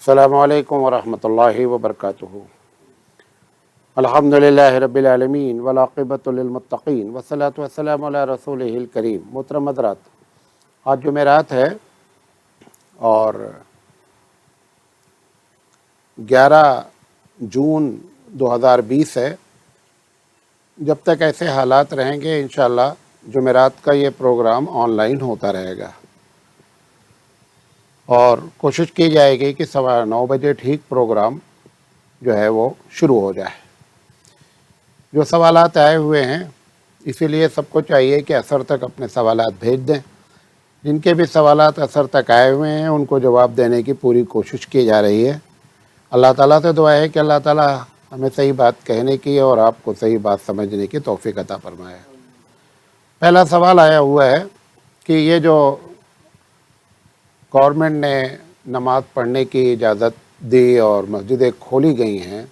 السلام علیکم ورحمۃ اللہ وبرکاتہ۔ الحمدللہ رب العالمین والعاقبۃ للمتقین والصلاۃ والسلام علی رسولہ الکریم۔ محترم حضرات، آج جمعرات ہے اور 11 جون 2020 ہے۔ جب تک ایسے حالات رہیں گے انشاءاللہ جمعرات کا یہ پروگرام آن لائن ہوتا رہے گا، اور کوشش کی جائے گی کہ 9:15 بجے ٹھیک پروگرام جو ہے وہ شروع ہو جائے۔ جو سوالات آئے ہوئے ہیں اسی لیے سب کو چاہیے کہ اثر تک اپنے سوالات بھیج دیں۔ جن کے بھی سوالات اثر تک آئے ہوئے ہیں ان کو جواب دینے کی پوری کوشش کی جا رہی ہے۔ اللہ تعالیٰ سے دعا ہے کہ اللہ تعالیٰ ہمیں صحیح بات کہنے کی اور آپ کو صحیح بات سمجھنے کی توفیق عطا فرمائے۔ پہلا سوال آیا ہوا ہے کہ یہ جو گورنمنٹ نے نماز پڑھنے کی اجازت دی اور مسجدیں کھولی گئی ہیں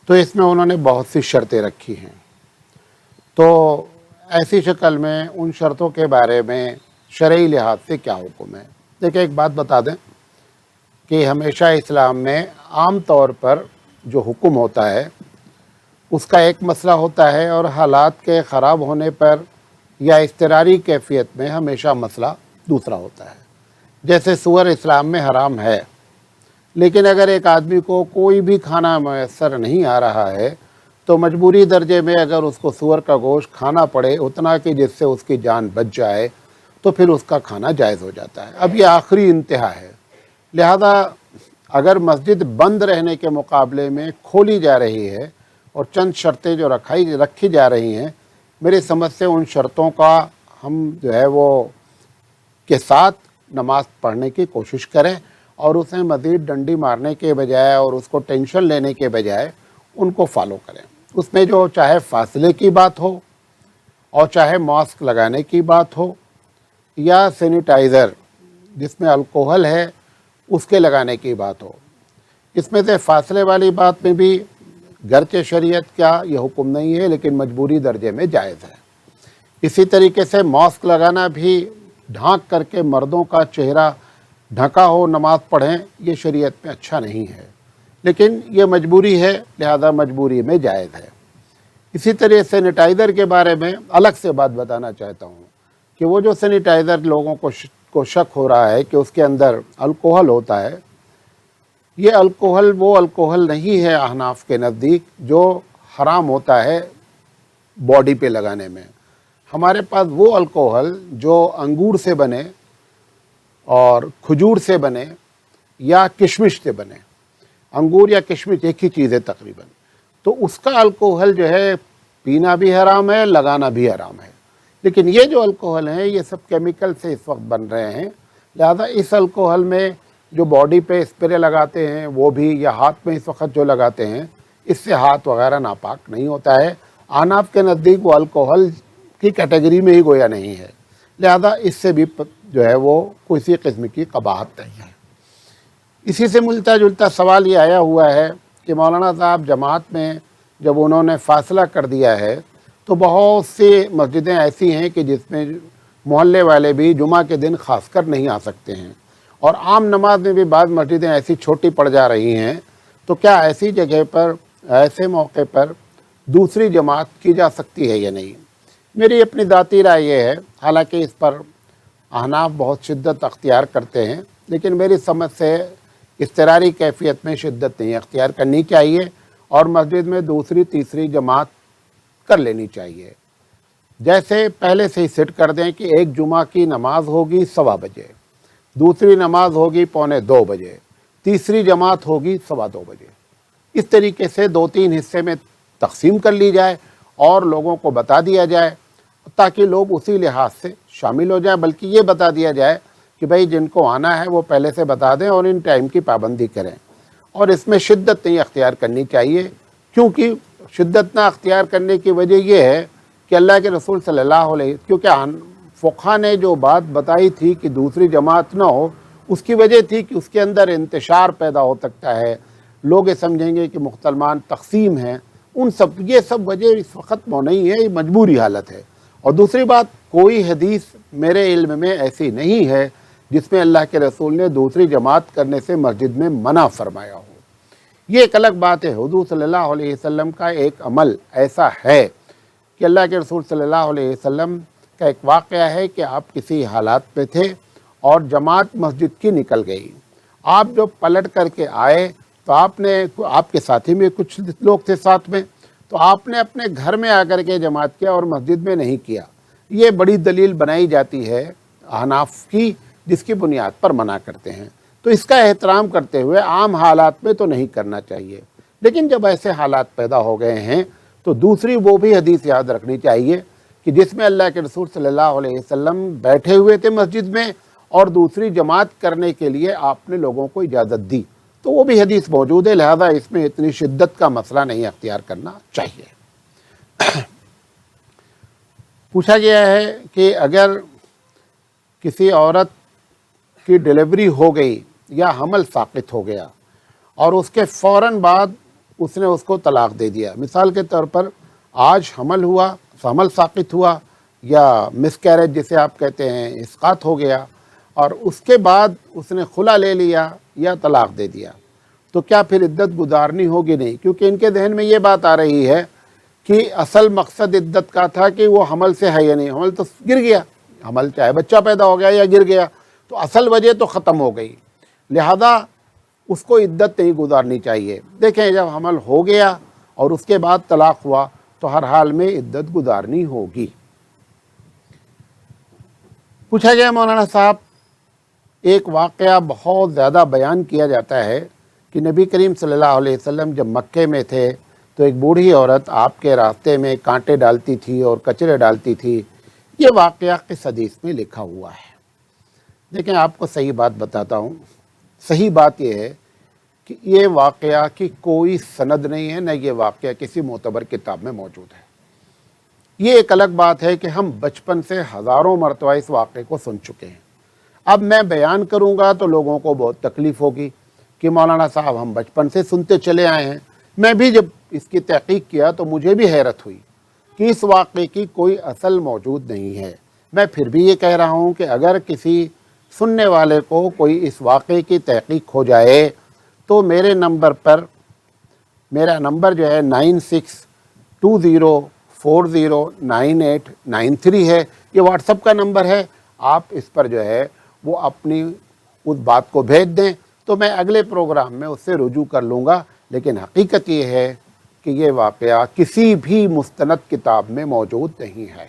تو اس میں انہوں نے بہت سی شرطیں رکھی ہیں، تو ایسی شکل میں ان شرطوں کے بارے میں شرعی لحاظ سے کیا حکم ہے؟ دیکھیں، ایک بات بتا دیں کہ ہمیشہ اسلام میں عام طور پر جو حکم ہوتا ہے اس کا ایک مسئلہ ہوتا ہے، اور حالات کے خراب ہونے پر یا اضطراری کیفیت میں ہمیشہ مسئلہ دوسرا ہوتا ہے۔ جیسے سور اسلام میں حرام ہے، لیکن اگر ایک آدمی کو کوئی بھی کھانا میسر نہیں آ رہا ہے تو مجبوری درجے میں اگر اس کو سور کا گوشت کھانا پڑے اتنا کہ جس سے اس کی جان بچ جائے تو پھر اس کا کھانا جائز ہو جاتا ہے۔ اب یہ آخری انتہا ہے، لہذا اگر مسجد بند رہنے کے مقابلے میں کھولی جا رہی ہے اور چند شرطیں جو رکھی جا رہی ہیں، میری سمجھ سے ان شرطوں کا ہم جو ہے وہ کے ساتھ نماز پڑھنے کی کوشش کریں، اور اسے مزید ڈنڈی مارنے کے بجائے اور اس کو ٹینشن لینے کے بجائے ان کو فالو کریں۔ اس میں جو چاہے فاصلے کی بات ہو اور چاہے ماسک لگانے کی بات ہو یا سینیٹائزر جس میں الکوہل ہے اس کے لگانے کی بات ہو، اس میں سے فاصلے والی بات میں بھی گرچہ شریعت کا یہ حکم نہیں ہے لیکن مجبوری درجے میں جائز ہے۔ اسی طریقے سے ماسک لگانا بھی ڈھانک کر کے مردوں کا چہرہ ڈھکا ہو نماز پڑھیں، یہ شریعت میں اچھا نہیں ہے، لیکن یہ مجبوری ہے لہذا مجبوری میں جائز ہے۔ اسی طرح سینیٹائزر کے بارے میں الگ سے بات بتانا چاہتا ہوں کہ وہ جو سینیٹائزر لوگوں کو شک ہو رہا ہے کہ اس کے اندر الکوہل ہوتا ہے، یہ الکوہل وہ الکوہل نہیں ہے احناف کے نزدیک جو حرام ہوتا ہے باڈی پہ لگانے میں۔ ہمارے پاس وہ الکوہل جو انگور سے بنے اور کھجور سے بنے یا کشمش سے بنے، انگور یا کشمش ایک ہی چیز ہے تقریباً، تو اس کا الکوہل جو ہے پینا بھی حرام ہے، لگانا بھی حرام ہے۔ لیکن یہ جو الکوہل ہیں یہ سب کیمیکل سے اس وقت بن رہے ہیں، لہذا اس الکوہل میں جو باڈی پہ اسپرے لگاتے ہیں وہ بھی، یا ہاتھ میں اس وقت جو لگاتے ہیں، اس سے ہاتھ وغیرہ ناپاک نہیں ہوتا ہے۔ احناف کے نزدیک وہ الکوہل کی کیٹیگری میں ہی گویا نہیں ہے، لہذا اس سے بھی جو ہے وہ کسی قسم کی قباحت نہیں ہے۔ اسی سے ملتا جلتا سوال یہ آیا ہوا ہے کہ مولانا صاحب جماعت میں جب انہوں نے فاصلہ کر دیا ہے تو بہت سی مسجدیں ایسی ہیں کہ جس میں محلے والے بھی جمعہ کے دن خاص کر نہیں آ سکتے ہیں، اور عام نماز میں بھی بعض مسجدیں ایسی چھوٹی پڑ جا رہی ہیں، تو کیا ایسی جگہ پر ایسے موقع پر دوسری جماعت کی جا سکتی ہے یا نہیں؟ میری اپنی ذاتی رائے یہ ہے، حالانکہ اس پر احناف بہت شدت اختیار کرتے ہیں، لیکن میری سمجھ سے اضطراری کیفیت میں شدت نہیں اختیار کرنی چاہیے اور مسجد میں دوسری تیسری جماعت کر لینی چاہیے۔ جیسے پہلے سے ہی سیٹ کر دیں کہ ایک جمعہ کی نماز ہوگی 1:15 بجے، دوسری نماز ہوگی 1:45 بجے، تیسری جماعت ہوگی 2:15 بجے۔ اس طریقے سے 2-3 حصے میں تقسیم کر لی جائے اور لوگوں کو بتا دیا جائے تاکہ لوگ اسی لحاظ سے شامل ہو جائیں، بلکہ یہ بتا دیا جائے کہ بھائی جن کو آنا ہے وہ پہلے سے بتا دیں اور ان ٹائم کی پابندی کریں، اور اس میں شدت نہیں اختیار کرنی چاہیے، کیونکہ شدت نہ اختیار کرنے کی وجہ یہ ہے کہ اللہ کے رسول صلی اللہ علیہ کیونکہ فقہا نے جو بات بتائی تھی کہ دوسری جماعت نہ ہو، اس کی وجہ تھی کہ اس کے اندر انتشار پیدا ہو سکتا ہے، لوگ یہ سمجھیں گے کہ مسلمان تقسیم ہیں، یہ سب وجہ اس وقت نہیں ہے، یہ مجبوری حالت ہے۔ اور دوسری بات، کوئی حدیث میرے علم میں ایسی نہیں ہے جس میں اللہ کے رسول نے دوسری جماعت کرنے سے مسجد میں منع فرمایا ہو۔ یہ ایک الگ بات ہے۔ حضور صلی اللہ علیہ وسلم کا ایک عمل ایسا ہے کہ اللہ کے رسول صلی اللہ علیہ وسلم کا ایک واقعہ ہے کہ آپ کسی حالات میں تھے اور جماعت مسجد کی نکل گئی۔ آپ جب پلٹ کر کے آئے تو آپ کے ساتھی میں کچھ لوگ تھے ساتھ میں، تو آپ نے اپنے گھر میں آ کر کے جماعت کیا اور مسجد میں نہیں کیا۔ یہ بڑی دلیل بنائی جاتی ہے احناف کی، جس کی بنیاد پر منع کرتے ہیں۔ تو اس کا احترام کرتے ہوئے عام حالات میں تو نہیں کرنا چاہیے، لیکن جب ایسے حالات پیدا ہو گئے ہیں تو دوسری وہ بھی حدیث یاد رکھنی چاہیے کہ جس میں اللہ کے رسول صلی اللہ علیہ وسلم بیٹھے ہوئے تھے مسجد میں اور دوسری جماعت کرنے کے لیے آپ نے لوگوں کو اجازت دی، تو وہ بھی حدیث موجود ہے، لہذا اس میں اتنی شدت کا مسئلہ نہیں اختیار کرنا چاہیے۔ پوچھا گیا ہے کہ اگر کسی عورت کی ڈیلیوری ہو گئی یا حمل ساقط ہو گیا اور اس کے فوراً بعد اس نے اس کو طلاق دے دیا، مثال کے طور پر آج حمل ساقط ہوا یا مس کیریج جسے آپ کہتے ہیں، اسقاط ہو گیا، اور اس کے بعد اس نے خلا لے لیا یا طلاق دے دیا، تو کیا پھر عدت گزارنی ہوگی؟ نہیں، کیونکہ ان کے ذہن میں یہ بات آ رہی ہے کہ اصل مقصد عدت کا تھا کہ وہ حمل سے ہے یا نہیں، حمل تو گر گیا، حمل چاہے بچہ پیدا ہو گیا یا گر گیا، تو اصل وجہ تو ختم ہو گئی، لہذا اس کو عدت نہیں گزارنی چاہیے۔ دیکھیں، جب حمل ہو گیا اور اس کے بعد طلاق ہوا تو ہر حال میں عدت گزارنی ہوگی۔ پوچھا گیا مولانا صاحب، ایک واقعہ بہت زیادہ بیان کیا جاتا ہے کہ نبی کریم صلی اللہ علیہ وسلم جب مکے میں تھے تو ایک بوڑھی عورت آپ کے راستے میں کانٹے ڈالتی تھی اور کچرے ڈالتی تھی۔ یہ واقعہ کس حدیث میں لکھا ہوا ہے؟ دیکھیں، آپ کو صحیح بات بتاتا ہوں۔ صحیح بات یہ ہے کہ یہ واقعہ کی کوئی سند نہیں ہے، نہ یہ واقعہ کسی معتبر کتاب میں موجود ہے۔ یہ ایک الگ بات ہے کہ ہم بچپن سے ہزاروں مرتبہ اس واقعے کو سن چکے ہیں۔ اب میں بیان کروں گا تو لوگوں کو بہت تکلیف ہوگی کہ مولانا صاحب ہم بچپن سے سنتے چلے آئے ہیں۔ میں بھی جب اس کی تحقیق کیا تو مجھے بھی حیرت ہوئی کہ اس واقعے کی کوئی اصل موجود نہیں ہے۔ میں پھر بھی یہ کہہ رہا ہوں کہ اگر کسی سننے والے کو کوئی اس واقعے کی تحقیق ہو جائے تو میرے نمبر پر، میرا نمبر جو ہے 9620409893 ہے، یہ واٹس ایپ کا نمبر ہے۔ آپ اس پر جو ہے وہ اپنی اس بات کو بھیج دیں تو میں اگلے پروگرام میں اس سے رجوع کر لوں گا، لیکن حقیقت یہ ہے کہ یہ واقعہ کسی بھی مستند کتاب میں موجود نہیں ہے،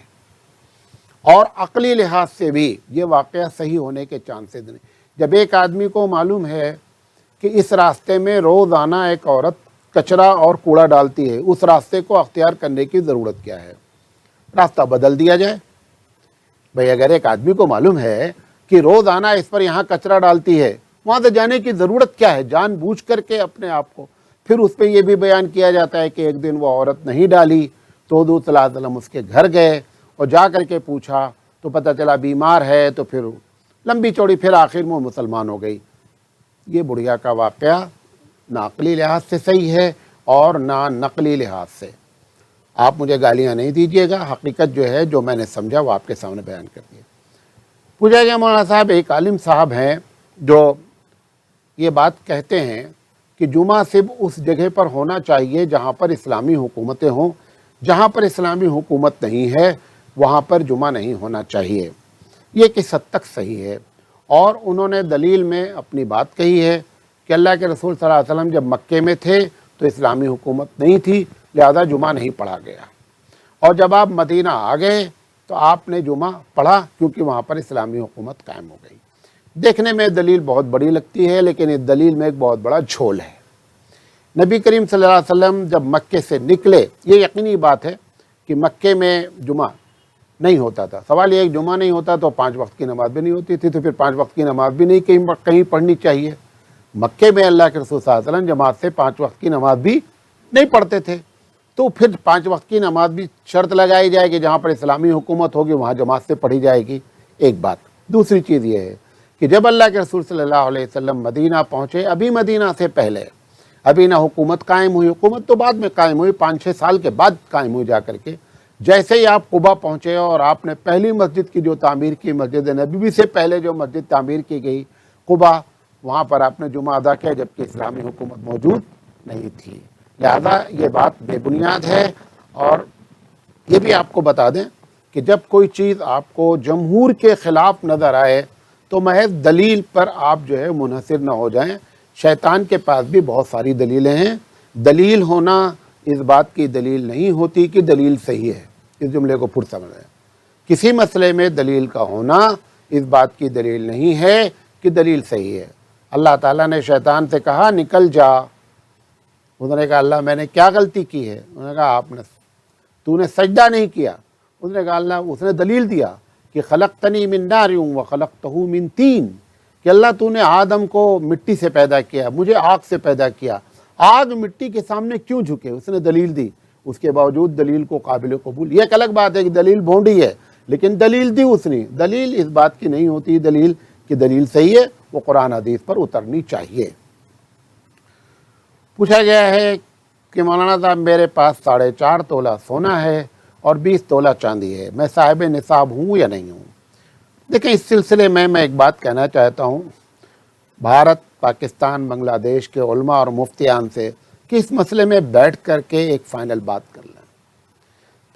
اور عقلی لحاظ سے بھی یہ واقعہ صحیح ہونے کے چانسز نہیں۔ جب ایک آدمی کو معلوم ہے کہ اس راستے میں روزانہ ایک عورت کچرا اور کوڑا ڈالتی ہے، اس راستے کو اختیار کرنے کی ضرورت کیا ہے؟ راستہ بدل دیا جائے۔ بھئی اگر ایک آدمی کو معلوم ہے کہ روزانہ اس پر یہاں کچرا ڈالتی ہے، وہاں سے جانے کی ضرورت کیا ہے؟ جان بوجھ کر کے اپنے آپ کو، پھر اس پہ یہ بھی بیان کیا جاتا ہے کہ ایک دن وہ عورت نہیں ڈالی تو حضور صلی اللہ علیہ وسلم اس کے گھر گئے اور جا کر کے پوچھا تو پتہ چلا بیمار ہے، تو پھر لمبی چوڑی پھر آخر میں مسلمان ہو گئی۔ یہ بڑھیا کا واقعہ نہ عقلی لحاظ سے صحیح ہے اور نہ نقلی لحاظ سے۔ آپ مجھے گالیاں نہیں دیجیے گا، حقیقت جو ہے جو میں نے سمجھا وہ آپ کے سامنے بیان کر دیا۔ پوچھا گیا مولانا صاحب، ایک عالم صاحب ہیں جو یہ بات کہتے ہیں کہ جمعہ صرف اس جگہ پر ہونا چاہیے جہاں پر اسلامی حکومتیں ہوں، جہاں پر اسلامی حکومت نہیں ہے وہاں پر جمعہ نہیں ہونا چاہیے۔ یہ کس حد تک صحیح ہے؟ اور انہوں نے دلیل میں اپنی بات کہی ہے کہ اللہ کے رسول صلی اللہ علیہ وسلم جب مکے میں تھے تو اسلامی حکومت نہیں تھی، لہذا جمعہ نہیں پڑھا گیا، اور جب آپ مدینہ آ گئے تو آپ نے جمعہ پڑھا کیونکہ وہاں پر اسلامی حکومت قائم ہو گئی۔ دیکھنے میں دلیل بہت بڑی لگتی ہے، لیکن اس دلیل میں ایک بہت بڑا جھول ہے۔ نبی کریم صلی اللہ علیہ وسلم جب مکے سے نکلے، یہ یقینی بات ہے کہ مکے میں جمعہ نہیں ہوتا تھا۔ سوال یہ ایک جمعہ نہیں ہوتا تو 5 وقت کی نماز بھی نہیں ہوتی تھی، تو پھر 5 وقت کی نماز بھی نہیں کہیں پڑھنی چاہیے۔ مکے میں اللہ کے رسول صلی اللہ علیہ وسلم جماعت سے 5 وقت کی نماز بھی نہیں پڑھتے تھے، تو پھر 5 وقت کی نماز بھی شرط لگائی جائے کہ جہاں پر اسلامی حکومت ہوگی وہاں جماعت سے پڑھی جائے گی، ایک بات۔ دوسری چیز یہ ہے کہ جب اللہ کے رسول صلی اللہ علیہ وسلم مدینہ پہنچے، ابھی مدینہ سے پہلے ابھی نہ حکومت قائم ہوئی، حکومت تو بعد میں قائم ہوئی، 5-6 سال کے بعد قائم ہوئی جا کر کے، جیسے ہی آپ قبا پہنچے اور آپ نے پہلی مسجد کی جو تعمیر کی، مسجد نبوی سے پہلے جو مسجد تعمیر کی گئی قبا، وہاں پر آپ نے جمعہ ادا کیا جبکہ اسلامی حکومت موجود نہیں تھی۔ لہذا یہ بات بے بنیاد ہے۔ اور یہ بھی آپ کو بتا دیں کہ جب کوئی چیز آپ کو جمہور کے خلاف نظر آئے تو محض دلیل پر آپ جو ہے منحصر نہ ہو جائیں۔ شیطان کے پاس بھی بہت ساری دلیلیں ہیں۔ دلیل ہونا اس بات کی دلیل نہیں ہوتی کہ دلیل صحیح ہے۔ اس جملے کو پھر سمجھ لیں، کسی مسئلے میں دلیل کا ہونا اس بات کی دلیل نہیں ہے کہ دلیل صحیح ہے۔ اللہ تعالیٰ نے شیطان سے کہا نکل جا، انہوں نے کہا اللہ میں نے کیا غلطی کی ہے؟ انہوں نے کہا تو نے سجدہ نہیں کیا۔ اس نے کہا اللہ، اس نے دلیل دیا کہ خلقتنی من نار وخلقتہ من طین، کہ اللہ تو نے آدم کو مٹی سے پیدا کیا، مجھے آگ سے پیدا کیا، آگ مٹی کے سامنے کیوں جھکے؟ اس نے دلیل دی۔ اس کے باوجود دلیل کو قابل قبول، یہ ایک الگ بات ہے کہ دلیل بھونڈی ہے، لیکن دلیل دی اس نے۔ دلیل اس بات کی نہیں ہوتی دلیل کہ دلیل صحیح ہے، وہ قرآن حدیث پر اترنی چاہیے۔ پوچھا گیا ہے کہ مولانا صاحب میرے پاس 4.5 تولہ سونا ہے اور 20 تولہ چاندی ہے، میں صاحب نصاب ہوں یا نہیں ہوں؟ دیکھیں، اس سلسلے میں ایک بات کہنا چاہتا ہوں بھارت، پاکستان، بنگلہ دیش کے علماء اور مفتیان سے کہ اس مسئلے میں بیٹھ کر کے ایک فائنل بات کر لیں۔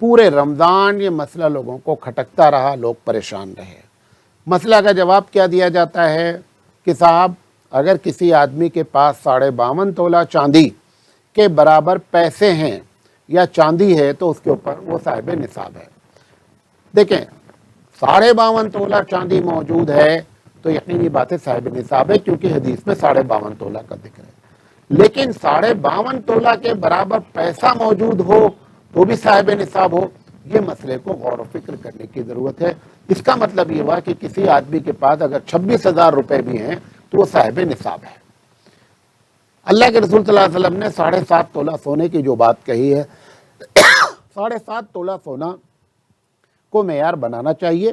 پورے رمضان یہ مسئلہ لوگوں کو کھٹکتا رہا، لوگ پریشان رہے۔ مسئلہ کا جواب کیا دیا جاتا ہے کہ صاحب اگر کسی آدمی کے پاس 52.5 تولہ چاندی کے برابر پیسے ہیں یا چاندی ہے تو اس کے اوپر وہ صاحب نصاب ہے۔ دیکھیں، 52.5 تولہ چاندی موجود ہے تو یقینی بات ہے صاحب نصاب ہے، کیونکہ حدیث میں 52.5 تولہ کا ذکر ہے۔ لیکن 52.5 تولہ کے برابر پیسہ موجود ہو تو بھی صاحب نصاب ہو، یہ مسئلے کو غور و فکر کرنے کی ضرورت ہے۔ اس کا مطلب یہ ہوا کہ کسی آدمی کے پاس اگر 26,000 روپے بھی ہیں تو وہ صاحب نصاب ہے۔ اللہ کے رسول صلی اللہ علیہ وسلم نے 7.5 تولہ سونے کی جو بات کہی ہے، 7.5 تولہ سونا کو معیار بنانا چاہیے۔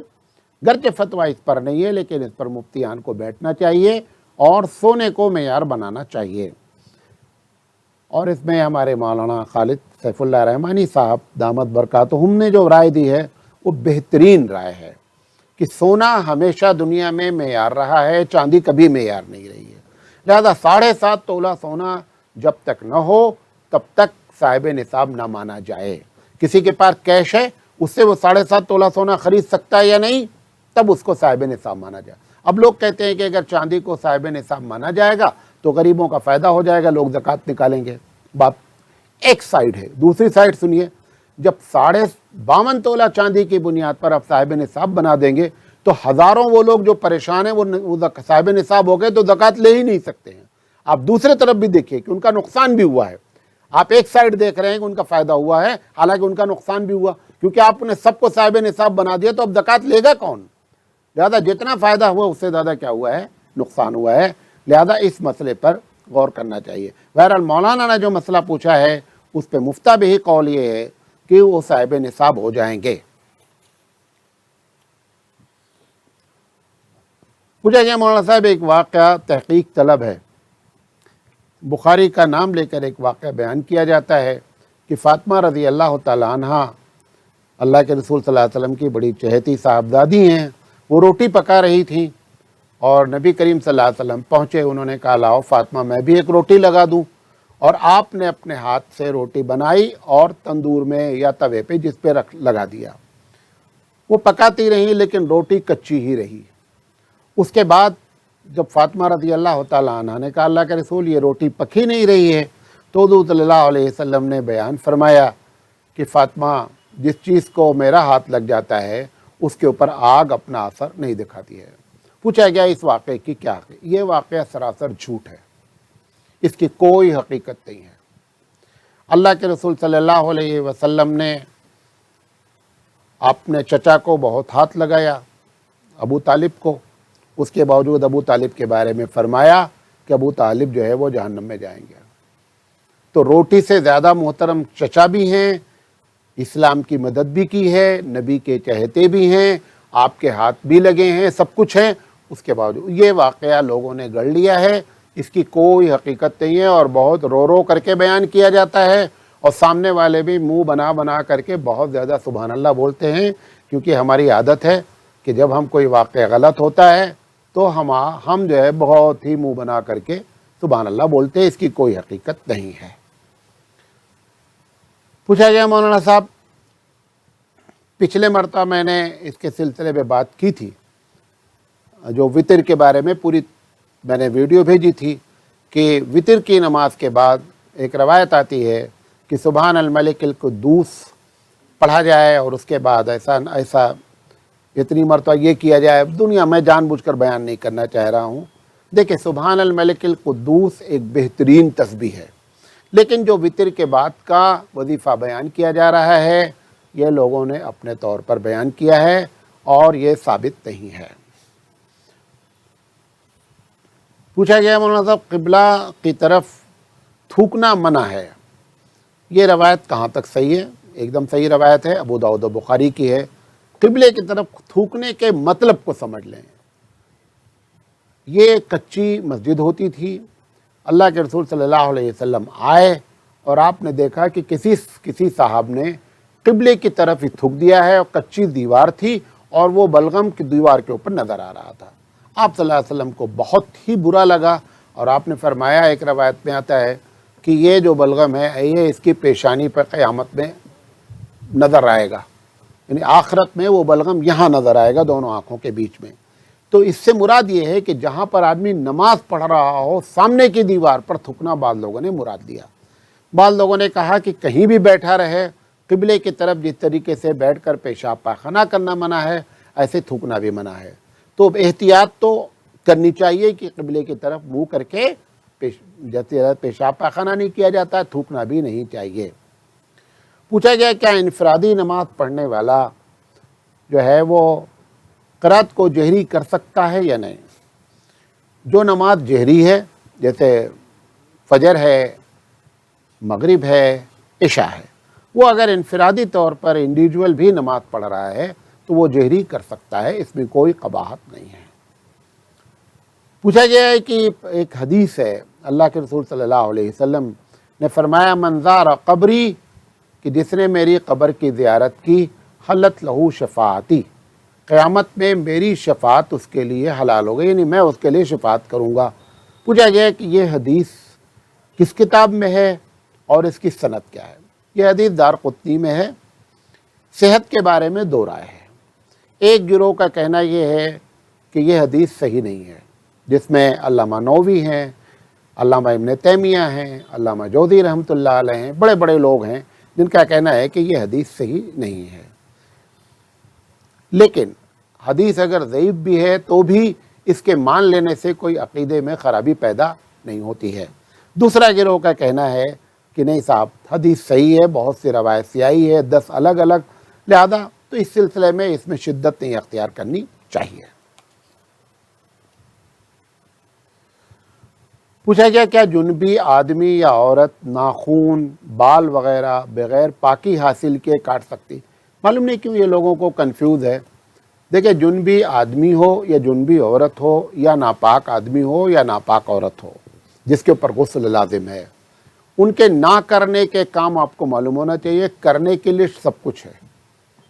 گرچہ فتویٰ اس پر نہیں ہے لیکن اس پر مفتیان کو بیٹھنا چاہیے اور سونے کو معیار بنانا چاہیے۔ اور اس میں ہمارے مولانا خالد سیف اللہ رحمانی صاحب دامت برکاتہم نے جو رائے دی ہے وہ بہترین رائے ہے کہ سونا ہمیشہ دنیا میں معیار رہا ہے، چاندی کبھی معیار نہیں رہی ہے۔ لہذا 7.5 تولہ سونا جب تک نہ ہو تب تک صاحب نصاب نہ مانا جائے۔ کسی کے پاس کیش ہے، اس سے وہ 7.5 تولہ سونا خرید سکتا ہے یا نہیں، تب اس کو صاحب نصاب مانا جائے۔ اب لوگ کہتے ہیں کہ اگر چاندی کو صاحب نصاب مانا جائے گا تو غریبوں کا فائدہ ہو جائے گا، لوگ زکوٰۃ نکالیں گے۔ بات ایک سائیڈ ہے، دوسری سائیڈ سنیے، جب 52.5 تولہ چاندی کی بنیاد پر آپ صاحب نصاب بنا دیں گے تو ہزاروں وہ لوگ جو پریشان ہیں وہ صاحب نصاب ہو گئے تو زکوٰۃ لے ہی نہیں سکتے ہیں۔ آپ دوسرے طرف بھی دیکھیے کہ ان کا نقصان بھی ہوا ہے۔ آپ ایک سائیڈ دیکھ رہے ہیں کہ ان کا فائدہ ہوا ہے، حالانکہ ان کا نقصان بھی ہوا، کیونکہ آپ نے سب کو صاحب نصاب بنا دیا تو اب زکوٰۃ لے گا کون؟ لہذا جتنا فائدہ ہوا اس سے زیادہ کیا ہوا ہے؟ نقصان ہوا ہے۔ لہذا اس مسئلے پر غور کرنا چاہیے۔ بہرحال مولانا نے جو مسئلہ پوچھا ہے اس پہ مفتہ بھی قول یہ ہے کہ وہ صاحب نصاب ہو جائیں گے۔ پوچھا گیا مولانا صاحب ایک واقعہ تحقیق طلب ہے، بخاری کا نام لے کر ایک واقعہ بیان کیا جاتا ہے کہ فاطمہ رضی اللہ تعالیٰ عنہ اللہ کے رسول صلی اللہ علیہ وسلم کی بڑی چہیتی صاحبزادی ہیں، وہ روٹی پکا رہی تھیں اور نبی کریم صلی اللہ علیہ وسلم پہنچے، انہوں نے کہا لاؤ فاطمہ میں بھی ایک روٹی لگا دوں، اور آپ نے اپنے ہاتھ سے روٹی بنائی اور تندور میں یا توے پہ جس پہ لگا دیا۔ وہ پکاتی رہی لیکن روٹی کچی ہی رہی۔ اس کے بعد جب فاطمہ رضی اللہ تعالیٰ عنہ نے کہا اللہ کے رسول یہ روٹی پکی نہیں رہی ہے، تو حضور صلی اللہ علیہ وسلم نے بیان فرمایا کہ فاطمہ جس چیز کو میرا ہاتھ لگ جاتا ہے اس کے اوپر آگ اپنا اثر نہیں دکھاتی ہے۔ پوچھا گیا اس واقعے کی کیا ہے؟ یہ واقعہ سراسر جھوٹ ہے، اس کی کوئی حقیقت نہیں ہے۔ اللہ کے رسول صلی اللہ علیہ وسلم نے اپنے چچا کو بہت ہاتھ لگایا، ابو طالب کو، اس کے باوجود ابو طالب کے بارے میں فرمایا کہ ابو طالب جو ہے وہ جہنم میں جائیں گے۔ تو روٹی سے زیادہ محترم چچا بھی ہیں، اسلام کی مدد بھی کی ہے، نبی کے چہتے بھی ہیں، آپ کے ہاتھ بھی لگے ہیں، سب کچھ ہے، اس کے باوجود یہ واقعہ لوگوں نے گڑھ لیا ہے، اس کی کوئی حقیقت نہیں ہے اور بہت رو رو کر کے بیان کیا جاتا ہے اور سامنے والے بھی منہ بنا بنا کر کے بہت زیادہ سبحان اللہ بولتے ہیں، کیونکہ ہماری عادت ہے کہ جب ہم کوئی واقعہ غلط ہوتا ہے تو ہم جو ہے بہت ہی منہ بنا کر کے سبحان اللہ بولتے ہیں، اس کی کوئی حقیقت نہیں ہے۔ پوچھا گیا مولانا صاحب، پچھلے مرتبہ میں نے اس کے سلسلے میں بات کی تھی، جو وطر کے بارے میں پوری میں نے ویڈیو بھیجی تھی کہ وطر کی نماز کے بعد ایک روایت آتی ہے کہ سبحان الملک القدوس پڑھا جائے، اور اس کے بعد ایسا اتنی مرتبہ یہ کیا جائے۔ دنیا میں جان بوجھ کر بیان نہیں کرنا چاہ رہا ہوں، دیکھیں سبحان الملک القدوس ایک بہترین تسبیح ہے، لیکن جو وطر کے بعد کا وظیفہ بیان کیا جا رہا ہے یہ لوگوں نے اپنے طور پر بیان کیا ہے اور یہ ثابت نہیں ہے۔ پوچھا گیا مولانا صاحب، قبلہ کی طرف تھوکنا منع ہے، یہ روایت کہاں تک صحیح ہے؟ ایک دم صحیح روایت ہے، ابو داؤد و بخاری کی ہے۔ قبلے کی طرف تھوکنے کے مطلب کو سمجھ لیں۔ یہ کچی مسجد ہوتی تھی، اللہ کے رسول صلی اللہ علیہ وسلم آئے اور آپ نے دیکھا کہ کسی صاحب نے قبلے کی طرف ہی تھوک دیا ہے، اور کچی دیوار تھی اور وہ بلغم کی دیوار کے اوپر نظر آ رہا تھا۔ آپ صلی اللہ علیہ وسلم کو بہت ہی برا لگا، اور آپ نے فرمایا، ایک روایت میں آتا ہے کہ یہ جو بلغم ہے یہ اس کی پیشانی پر قیامت میں نظر آئے گا، یعنی آخرت میں وہ بلغم یہاں نظر آئے گا دونوں آنکھوں کے بیچ میں۔ تو اس سے مراد یہ ہے کہ جہاں پر آدمی نماز پڑھ رہا ہو سامنے کی دیوار پر تھکنا بعض لوگوں نے مراد لیا۔ بعض لوگوں نے کہا کہ کہیں بھی بیٹھا رہے قبلے کی طرف جس طریقے سے بیٹھ کر پیشاب پاخانہ کرنا منع ہے، ایسے تھوکنا بھی منع ہے۔ تو احتیاط تو کرنی چاہیے کہ قبلے کی طرف منہ کر کے جیسے پیشاب پاخانہ نہیں کیا جاتا ہے، تھوکنا بھی نہیں چاہیے۔ پوچھا گیا کیا انفرادی نماز پڑھنے والا جو ہے وہ قرأت کو جہری کر سکتا ہے یا نہیں؟ جو نماز جہری ہے جیسے فجر ہے، مغرب ہے، عشاء ہے، وہ اگر انفرادی طور پر انڈیویجول بھی نماز پڑھ رہا ہے تو وہ جہری کر سکتا ہے، اس میں کوئی قباحت نہیں ہے۔ پوچھا گیا ہے کہ ایک حدیث ہے، اللہ کے رسول صلی اللہ علیہ وسلم نے فرمایا من زار قبری، کہ جس نے میری قبر کی زیارت کی، حلت لہو شفاعتی، قیامت میں میری شفاعت اس کے لیے حلال ہو گئی، یعنی میں اس کے لیے شفاعت کروں گا۔ پوچھا گیا کہ یہ حدیث کس کتاب میں ہے اور اس کی سند کیا ہے؟ یہ حدیث دارقطنی میں ہے۔ صحت کے بارے میں دو رائے ہے۔ ایک گروہ کا کہنا یہ ہے کہ یہ حدیث صحیح نہیں ہے، جس میں علامہ نووی ہیں، علامہ ابن تیمیہ ہیں، علامہ جوزی رحمۃ اللہ علیہ ہیں، بڑے بڑے لوگ ہیں جن کا کہنا ہے کہ یہ حدیث صحیح نہیں ہے۔ لیکن حدیث اگر ضعیف بھی ہے تو بھی اس کے مان لینے سے کوئی عقیدے میں خرابی پیدا نہیں ہوتی ہے۔ دوسرا گروہ کا کہنا ہے کہ نہیں صاحب، حدیث صحیح ہے، بہت سی روایت سے آئی ہے، 10 الگ الگ، لہذا تو اس سلسلے میں اس میں شدت نہیں اختیار کرنی چاہیے۔ پوچھا گیا کیا جنبی آدمی یا عورت ناخون، بال وغیرہ بغیر پاکی حاصل کے کاٹ سکتی؟ معلوم نہیں کیوں یہ لوگوں کو کنفیوز ہے۔ دیکھیں، جنبی آدمی ہو یا جنبی عورت ہو، یا ناپاک آدمی ہو یا ناپاک عورت ہو جس کے اوپر غسل لازم ہے، ان کے نہ کرنے کے کام آپ کو معلوم ہونا چاہیے۔ کرنے کے لیے سب کچھ ہے،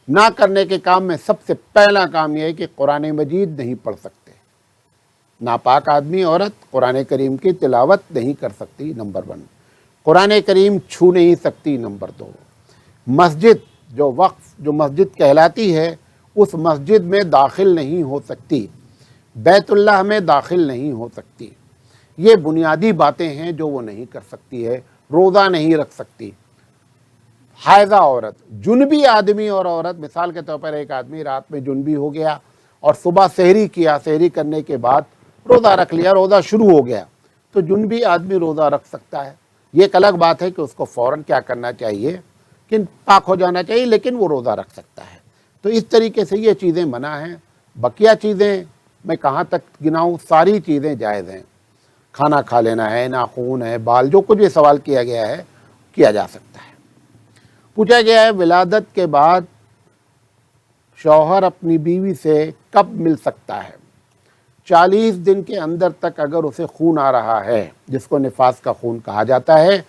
نہ کرنے کے کام میں سب سے پہلا کام یہ ہے کہ قرآن مجید نہیں پڑھ سکتے۔ ناپاک آدمی عورت قرآن کریم کی تلاوت نہیں کر سکتی، نمبر 1۔ قرآن کریم چھو نہیں سکتی، نمبر 2۔ مسجد جو وقف جو مسجد کہلاتی ہے اس مسجد میں داخل نہیں ہو سکتی، بیت اللہ میں داخل نہیں ہو سکتی۔ یہ بنیادی باتیں ہیں جو وہ نہیں کر سکتی ہے۔ روزہ نہیں رکھ سکتی۔ حائضہ عورت، جنبی آدمی اور عورت، مثال کے طور پر ایک آدمی رات میں جنبی ہو گیا اور صبح سحری کیا، سحری کرنے کے بعد روزہ رکھ لیا، روزہ شروع ہو گیا، تو جنبی آدمی روزہ رکھ سکتا ہے۔ یہ ایک الگ بات ہے کہ اس کو فوراً کیا کرنا چاہیے کہ پاک ہو جانا چاہیے، لیکن وہ روزہ رکھ سکتا ہے۔ تو اس طریقے سے یہ چیزیں منع ہیں۔ بقیہ چیزیں میں کہاں تک گناؤں، ساری چیزیں جائز ہیں۔ کھانا کھا لینا ہے، ناخون ہے، بال، جو کچھ بھی سوال کیا گیا ہے کیا جا سکتا ہے۔ پوچھا گیا ہے ولادت کے بعد شوہر اپنی بیوی سے کب مل سکتا ہے؟ 40 دن کے اندر تک اگر اسے خون آ رہا ہے، جس کو نفاس کا خون کہا جاتا ہے،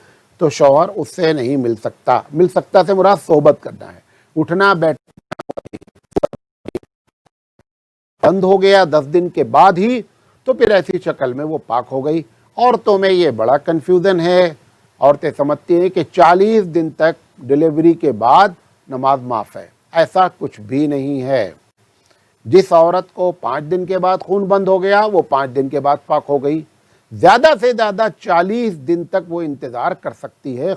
تو شوہر اس سے نہیں مل سکتا سے مراد صحبت کرنا ہے، اٹھنا بیٹھنا بند ہو گیا 10 دن کے بعد ہی، تو پھر ایسی شکل میں وہ پاک ہو گئی۔ عورتوں میں یہ بڑا کنفیوژن ہے، عورتیں سمجھتی ہیں کہ 40 دن تک ڈیلیوری کے بعد نماز معاف ہے، ایسا کچھ بھی نہیں ہے۔ جس عورت کو 5 دن کے بعد خون بند ہو گیا وہ 5 دن کے بعد پاک ہو گئی، زیادہ سے زیادہ 40 دن تک وہ انتظار کر سکتی ہے،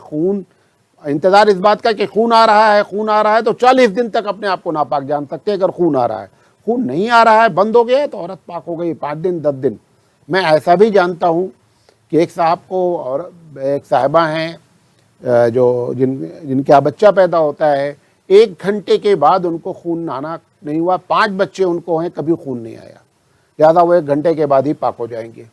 انتظار اس بات کا کہ خون آ رہا ہے تو 40 دن تک اپنے آپ کو ناپاک جان سکتے ہیں۔ اگر خون آ رہا ہے، خون نہیں آ رہا ہے، بند ہو گیا تو عورت پاک ہو گئی 5 دن 10 دن۔ میں ایسا بھی جانتا ہوں کہ ایک صاحب کو اور ایک صاحبہ ہیں جو جن کا بچہ پیدا ہوتا ہے، 1 گھنٹے کے بعد ان کو خون آنا نہیں ہوا، 5 بچے ان کو ہیں، کبھی خون نہیں آیا، لہٰذا وہ 1 گھنٹے کے بعد ہی پاک ہو جائیں گے۔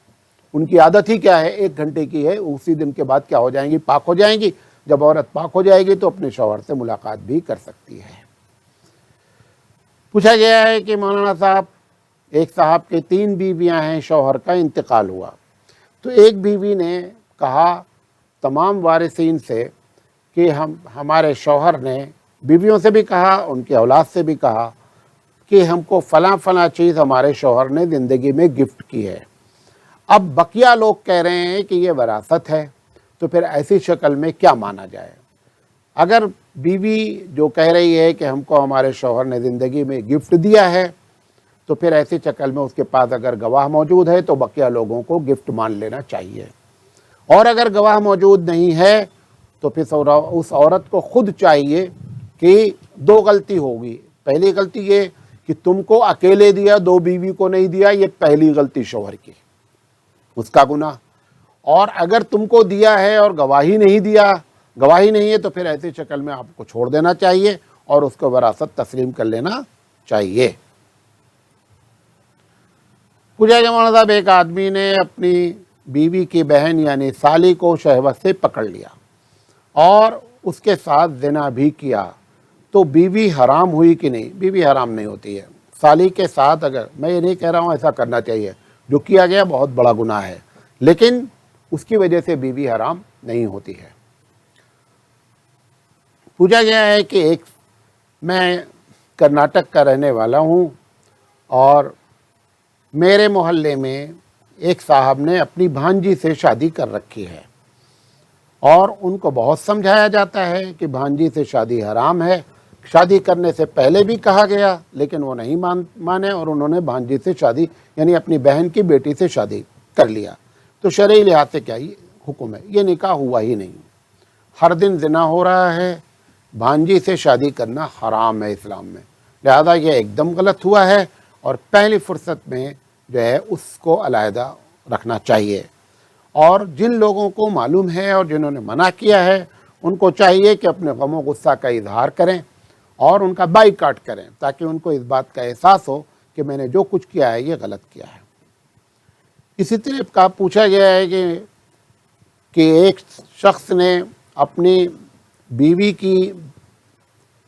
ان کی عادت ہی کیا ہے، 1 گھنٹے کی ہے، اسی دن کے بعد کیا ہو جائیں گی، پاک ہو جائیں گی۔ جب عورت پاک ہو جائے گی تو اپنے شوہر سے ملاقات بھی کر سکتی ہے۔ پوچھا گیا ہے کہ مولانا صاحب، ایک صاحب کے 3 بیویاں ہیں، شوہر کا انتقال ہوا، تو ایک بیوی نے کہا تمام وارثین سے کہ ہمارے شوہر نے، بیویوں سے بھی کہا، ان کی اولاد سے بھی کہا کہ ہم کو فلاں چیز ہمارے شوہر نے زندگی میں گفٹ کی ہے۔ اب بقیہ لوگ کہہ رہے ہیں کہ یہ وراثت ہے، تو پھر ایسی شکل میں کیا مانا جائے؟ اگر بیوی جو کہہ رہی ہے کہ ہم کو ہمارے شوہر نے زندگی میں گفٹ دیا ہے، تو پھر ایسی شکل میں اس کے پاس اگر گواہ موجود ہے تو بقیہ لوگوں کو گفٹ مان لینا چاہیے، اور اگر گواہ موجود نہیں ہے تو پھر اس عورت کو خود چاہیے کہ 2 غلطی ہوگی۔ پہلی غلطی یہ کہ تم کو اکیلے دیا، 2 بیوی کو نہیں دیا، یہ پہلی غلطی شوہر کی، اس کا گناہ۔ اور اگر تم کو دیا ہے اور گواہی نہیں ہے تو پھر ایسی شکل میں آپ کو چھوڑ دینا چاہیے اور اس کو وراثت تسلیم کر لینا چاہیے۔ پوچھا کہ مولانا صاحب، ایک آدمی نے اپنی بیوی کی بہن یعنی سالی کو شہوت سے پکڑ لیا اور اس کے ساتھ زنا بھی کیا، تو بیوی حرام ہوئی کہ نہیں؟ بیوی حرام نہیں ہوتی ہے۔ سالی کے ساتھ، اگر میں یہ نہیں کہہ رہا ہوں ایسا کرنا چاہیے، جو کیا گیا بہت بڑا گناہ ہے، لیکن اس کی وجہ سے بیوی حرام نہیں ہوتی ہے۔ پوچھا گیا ہے کہ میں کرناٹک کا رہنے والا ہوں اور میرے محلے میں ایک صاحب نے اپنی بھانجی سے شادی کر رکھی ہے، اور ان کو بہت سمجھایا جاتا ہے کہ بھانجی سے شادی حرام ہے، شادی کرنے سے پہلے بھی کہا گیا لیکن وہ نہیں مانے، اور انہوں نے بھانجی سے شادی یعنی اپنی بہن کی بیٹی سے شادی کر لیا۔ تو شرعی لحاظ سے کیا حکم ہے؟ یہ نکاح ہوا ہی نہیں، ہر دن زنا ہو رہا ہے، بھانجی سے شادی کرنا حرام ہے اسلام میں، لہذا یہ ایک دم غلط ہوا ہے، اور پہلی فرصت میں جو ہے اس کو علیحدہ رکھنا چاہیے۔ اور جن لوگوں کو معلوم ہے اور جنہوں نے منع کیا ہے، ان کو چاہیے کہ اپنے غم و غصہ کا اظہار کریں اور ان کا بائیکاٹ کریں، تاکہ ان کو اس بات کا احساس ہو کہ میں نے جو کچھ کیا ہے یہ غلط کیا ہے۔ اسی طرح کا پوچھا گیا ہے کہ ایک شخص نے اپنی بیوی کی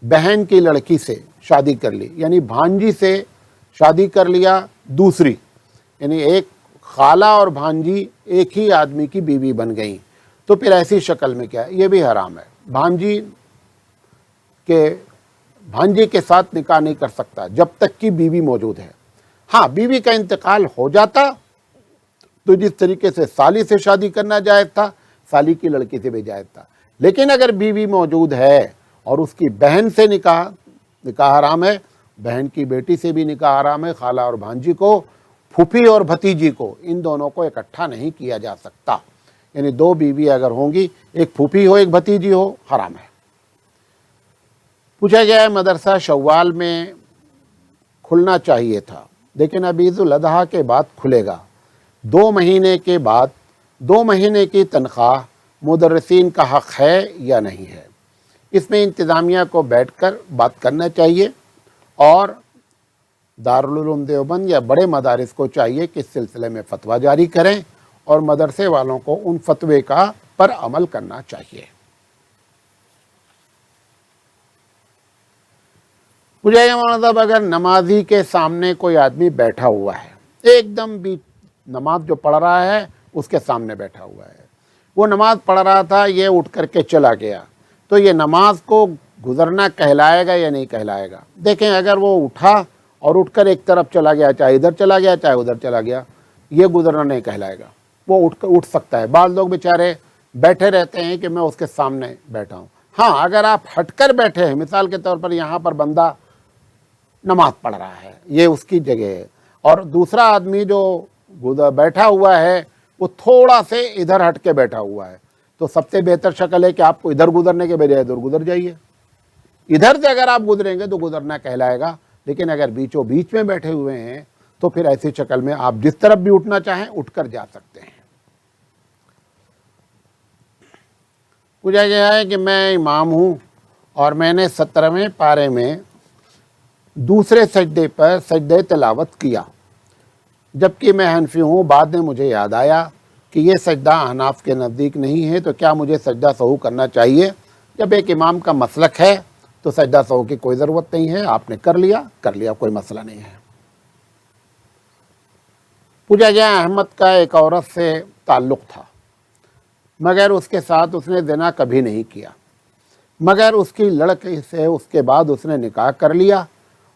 بہن کی لڑکی سے شادی کر لی، یعنی بھانجی سے شادی کر لیا دوسری، یعنی ایک خالہ اور بھانجی ایک ہی آدمی کی بیوی بن گئیں، تو پھر ایسی شکل میں کیا ہے؟ یہ بھی حرام ہے۔ بھانجی کے ساتھ نکاح نہیں کر سکتا جب تک کہ بیوی موجود ہے۔ ہاں، بیوی کا انتقال ہو جاتا تو جس طریقے سے سالی سے شادی کرنا جائز تھا، سالی کی لڑکی سے بھی جائز تھا، لیکن اگر بیوی موجود ہے اور اس کی بہن سے نکاح حرام ہے، بہن کی بیٹی سے بھی نکاح حرام ہے، خالہ اور بھانجی کو، پھوپھی اور بھتیجی کو، ان دونوں کو اکٹھا نہیں کیا جا سکتا، یعنی 2 بیوی اگر ہوں گی، ایک پھوپھی ہو ایک بھتیجی ہو، حرام ہے۔ پوچھا گیا ہے مدرسہ شوال میں کھلنا چاہیے تھا لیکن اب عید الاضحیٰ کے بعد کھلے گا، 2 مہینے کے بعد 2 مہینے کی تنخواہ مدرسین کا حق ہے یا نہیں ہے؟ اس میں انتظامیہ کو بیٹھ کر بات کرنا چاہیے، اور دارالعلوم دیوبند یا بڑے مدارس کو چاہیے کہ اس سلسلے میں فتویٰ جاری کریں، اور مدرسے والوں کو ان فتوے پر عمل کرنا چاہیے۔ مجھے یہ مولانا صاحب، اگر نمازی کے سامنے کوئی آدمی بیٹھا ہوا ہے، ایک دم بھی نماز جو پڑھ رہا ہے اس کے سامنے بیٹھا ہوا ہے، وہ نماز پڑھ رہا تھا، یہ اٹھ کر کے چلا گیا، تو یہ نماز کو گزرنا کہلائے گا یا نہیں کہلائے گا؟ دیکھیں اگر وہ اٹھا اور اٹھ کر ایک طرف چلا گیا، چاہے ادھر چلا گیا چاہے ادھر چلا گیا، یہ گزرنا نہیں کہلائے گا، وہ اٹھ سکتا ہے۔ بعض لوگ بیچارے بیٹھے رہتے ہیں کہ میں اس کے سامنے بیٹھا ہوں۔ ہاں اگر آپ ہٹ کر بیٹھے ہیں، مثال کے طور پر یہاں پر بندہ نماز پڑھ رہا ہے، یہ اس کی جگہ ہے، اور دوسرا آدمی جو بیٹھا ہوا ہے وہ تھوڑا سے ادھر ہٹ کے بیٹھا ہوا ہے، تو سب سے بہتر شکل ہے کہ آپ کو ادھر گزرنے کے بجائے ادھر گزر جائیے۔ ادھر سے اگر آپ گزریں گے تو گزرنا کہلائے گا، لیکن اگر بیچوں بیچ میں بیٹھے ہوئے ہیں تو پھر ایسی شکل میں آپ جس طرف بھی اٹھنا چاہیں اٹھ کر جا سکتے ہیں۔ پوچھا گیا ہے کہ میں امام ہوں اور میں نے 17ویں پارے میں دوسرے سجدے پر سجدہ تلاوت کیا، جبکہ میں حنفی ہوں، بعد میں مجھے یاد آیا کہ یہ سجدہ احناف کے نزدیک نہیں ہے، تو کیا مجھے سجدہ سہو کرنا چاہیے؟ جب ایک امام کا مسلک ہے تو سجدہ سہو کی کوئی ضرورت نہیں ہے، آپ نے کر لیا کوئی مسئلہ نہیں ہے۔ پوچھا گیا احمد کا ایک عورت سے تعلق تھا، مگر اس کے ساتھ اس نے زنا کبھی نہیں کیا، مگر اس کی لڑکی سے اس کے بعد اس نے نکاح کر لیا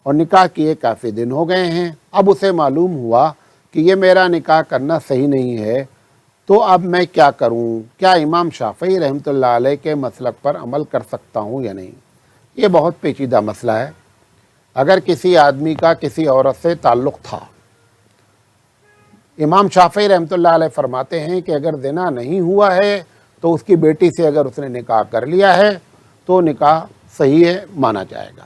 اور نکاح کیے کافی دن ہو گئے ہیں۔ اب اسے معلوم ہوا کہ یہ میرا نکاح کرنا صحیح نہیں ہے، تو اب میں کیا کروں؟ کیا امام شافعی رحمۃ اللہ علیہ کے مسلک پر عمل کر سکتا ہوں یا نہیں؟ یہ بہت پیچیدہ مسئلہ ہے۔ اگر کسی آدمی کا کسی عورت سے تعلق تھا، امام شافعی رحمۃ اللہ علیہ فرماتے ہیں کہ اگر زنا نہیں ہوا ہے تو اس کی بیٹی سے اگر اس نے نکاح کر لیا ہے تو نکاح صحیح ہے، مانا جائے گا۔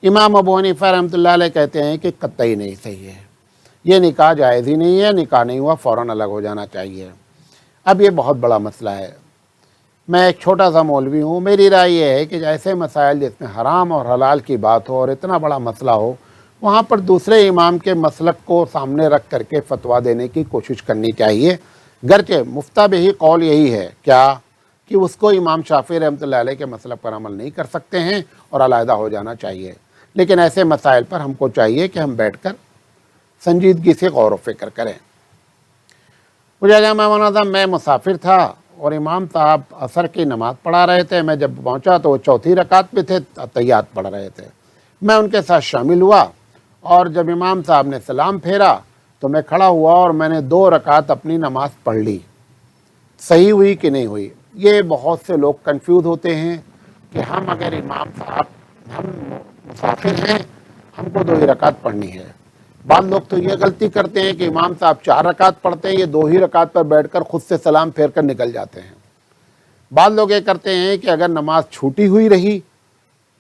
امام ابو حنیفہ رحمۃ اللہ علیہ کہتے ہیں کہ قطعی نہیں صحیح ہے، یہ نکاح جائز ہی نہیں ہے، نکاح نہیں ہوا فوراً الگ ہو جانا چاہیے۔ اب یہ بہت بڑا مسئلہ ہے، میں ایک چھوٹا سا مولوی ہوں، میری رائے یہ ہے کہ ایسے مسائل جس میں حرام اور حلال کی بات ہو اور اتنا بڑا مسئلہ ہو، وہاں پر دوسرے امام کے مسلک کو سامنے رکھ کر کے فتویٰ دینے کی کوشش کرنی چاہیے، گرچہ مفتہ بہی قول یہی ہے کیا کہ اس کو امام شافعی رحمۃ اللہ علیہ کے مسلک پر عمل نہیں کر سکتے ہیں اور علیحدہ ہو جانا چاہیے، لیکن ایسے مسائل پر ہم کو چاہیے کہ ہم بیٹھ کر سنجیدگی سے غور و فکر کریں۔ مجھے کہا میں مسافر تھا اور امام صاحب عصر کی نماز پڑھا رہے تھے، میں جب پہنچا تو وہ چوتھی رکعت پہ تھے، تحیات پڑھ رہے تھے، میں ان کے ساتھ شامل ہوا، اور جب امام صاحب نے سلام پھیرا تو میں کھڑا ہوا اور میں نے 2 رکعت اپنی نماز پڑھ لی۔ صحیح ہوئی کہ نہیں ہوئی؟ یہ بہت سے لوگ کنفیوز ہوتے ہیں کہ ہم اگر امام صاحب ہم مسافر ہیں، ہم کو 2 ہی رکعت پڑھنی ہے۔ بعض لوگ تو یہ غلطی کرتے ہیں کہ امام صاحب 4 رکعت پڑھتے ہیں، یہ 2 ہی رکعت پر بیٹھ کر خود سے سلام پھیر کر نکل جاتے ہیں۔ بعض لوگ یہ کرتے ہیں کہ اگر نماز چھوٹی ہوئی رہی،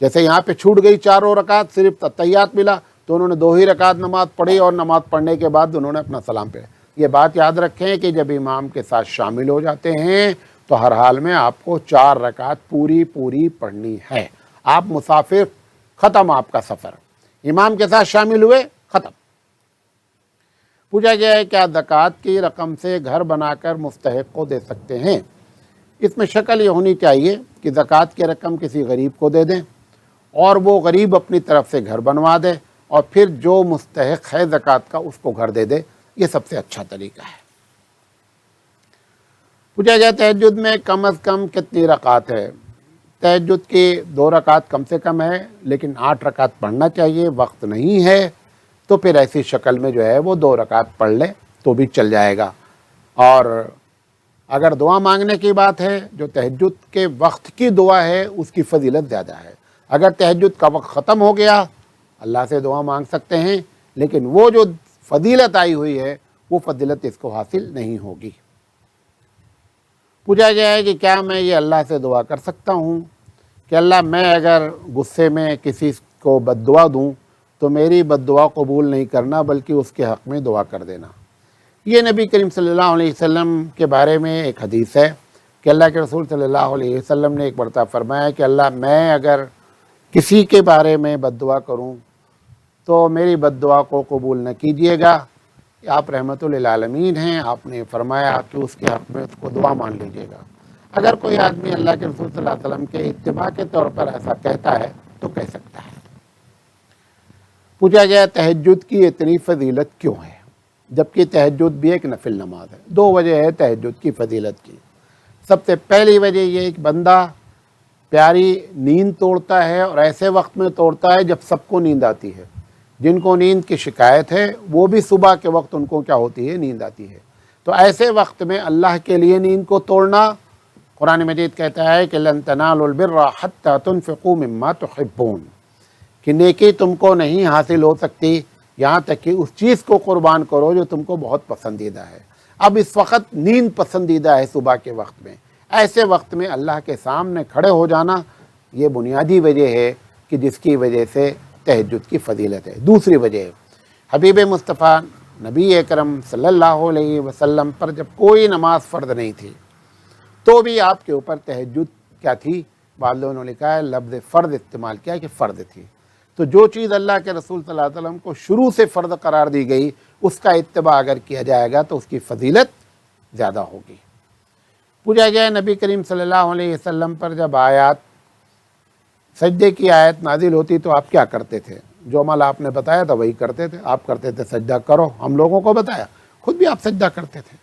جیسے یہاں پہ چھوٹ گئی 4 رکعت، صرف تحیات ملا، تو انہوں نے 2 ہی رکعت نماز پڑھی اور نماز پڑھنے کے بعد انہوں نے اپنا سلام پھیرا۔ یہ بات یاد رکھیں کہ جب امام کے ساتھ شامل ہو جاتے ہیں تو ہر حال میں آپ کو 4 رکعت پوری پڑھنی ہے۔ آپ مسافر، ختم آپ کا سفر، امام کے ساتھ شامل ہوئے، ختم۔ پوچھا گیا ہے کیا زکوٰۃ کی رقم سے گھر بنا کر مستحق کو دے سکتے ہیں؟ اس میں شکل یہ ہونی چاہیے کہ زکوٰۃ کی رقم کسی غریب کو دے دیں اور وہ غریب اپنی طرف سے گھر بنوا دے اور پھر جو مستحق ہے زکوٰۃ کا اس کو گھر دے دے، یہ سب سے اچھا طریقہ ہے۔ پوچھا گیا تہجد میں کم از کم کتنی رکعت ہے؟ تہجد کی 2 رکعت کم سے کم ہے، لیکن 8 رکعت پڑھنا چاہیے، وقت نہیں ہے تو پھر ایسی شکل میں جو ہے وہ 2 رکعت پڑھ لے تو بھی چل جائے گا۔ اور اگر دعا مانگنے کی بات ہے، جو تہجد کے وقت کی دعا ہے اس کی فضیلت زیادہ ہے۔ اگر تہجد کا وقت ختم ہو گیا، اللہ سے دعا مانگ سکتے ہیں، لیکن وہ جو فضیلت آئی ہوئی ہے وہ فضیلت اس کو حاصل نہیں ہوگی۔ پوچھا گیا ہے کہ کیا میں یہ اللہ سے دعا کر سکتا ہوں کہ اللہ میں اگر غصے میں کسی کو بد دعا دوں تو میری بد دعا قبول نہیں کرنا بلکہ اس کے حق میں دعا کر دینا؟ یہ نبی کریم صلی اللہ علیہ وسلم کے بارے میں ایک حدیث ہے کہ اللہ کے رسول صلی اللہ علیہ وسلم نے ایک مرتبہ فرمایا کہ اللہ میں اگر کسی کے بارے میں بد دعا کروں تو میری بد دعا کو قبول نہ کیجیے گا، آپ رحمت للعالمین ہیں، آپ نے فرمایا کہ اس کے حق میں اس کو دعا مان لیجیے گا۔ اگر کوئی آدمی اللہ کے رسول صلی اللہ علیہ وسلم کے اتباع کے طور پر ایسا کہتا ہے تو کہہ سکتا ہے۔ پوچھا گیا تہجد کی اتنی فضیلت کیوں ہے جبکہ تہجد بھی ایک نفل نماز ہے؟ 2 وجہ ہے تہجد کی فضیلت کی۔ سب سے پہلی وجہ یہ کہ بندہ پیاری نیند توڑتا ہے، اور ایسے وقت میں توڑتا ہے جب سب کو نیند آتی ہے۔ جن کو نیند کی شکایت ہے وہ بھی صبح کے وقت ان کو کیا ہوتی ہے؟ نیند آتی ہے۔ تو ایسے وقت میں اللہ کے لیے نیند کو توڑنا، قرآن مجید کہتا ہے کہ لن تنالوا البر حتى تنفقوا مما تحبون، کہ نیکی تم کو نہیں حاصل ہو سکتی یہاں تک کہ اس چیز کو قربان کرو جو تم کو بہت پسندیدہ ہے۔ اب اس وقت نیند پسندیدہ ہے صبح کے وقت میں، ایسے وقت میں اللہ کے سامنے کھڑے ہو جانا یہ بنیادی وجہ ہے کہ جس کی وجہ سے تہجد کی فضیلت ہے۔ دوسری وجہ، حبیب مصطفیٰ نبی اکرم صلی اللہ علیہ وسلم پر جب کوئی نماز فرض نہیں تھی تو بھی آپ کے اوپر تہجد کیا تھی؟ بعض لوگوں نے لکھا ہے لفظ فرض استعمال کیا کہ فرض تھی۔ تو جو چیز اللہ کے رسول صلی اللہ علیہ وسلم کو شروع سے فرض قرار دی گئی اس کا اتباع اگر کیا جائے گا تو اس کی فضیلت زیادہ ہوگی۔ پوچھا گیا نبی کریم صلی اللہ علیہ وسلم پر جب آیات سجدے کی آیت نازل ہوتی تو آپ کیا کرتے تھے؟ جو عمل آپ نے بتایا تھا وہی کرتے تھے، آپ کرتے تھے سجدہ کرو، ہم لوگوں کو بتایا، خود بھی آپ سجدہ کرتے تھے۔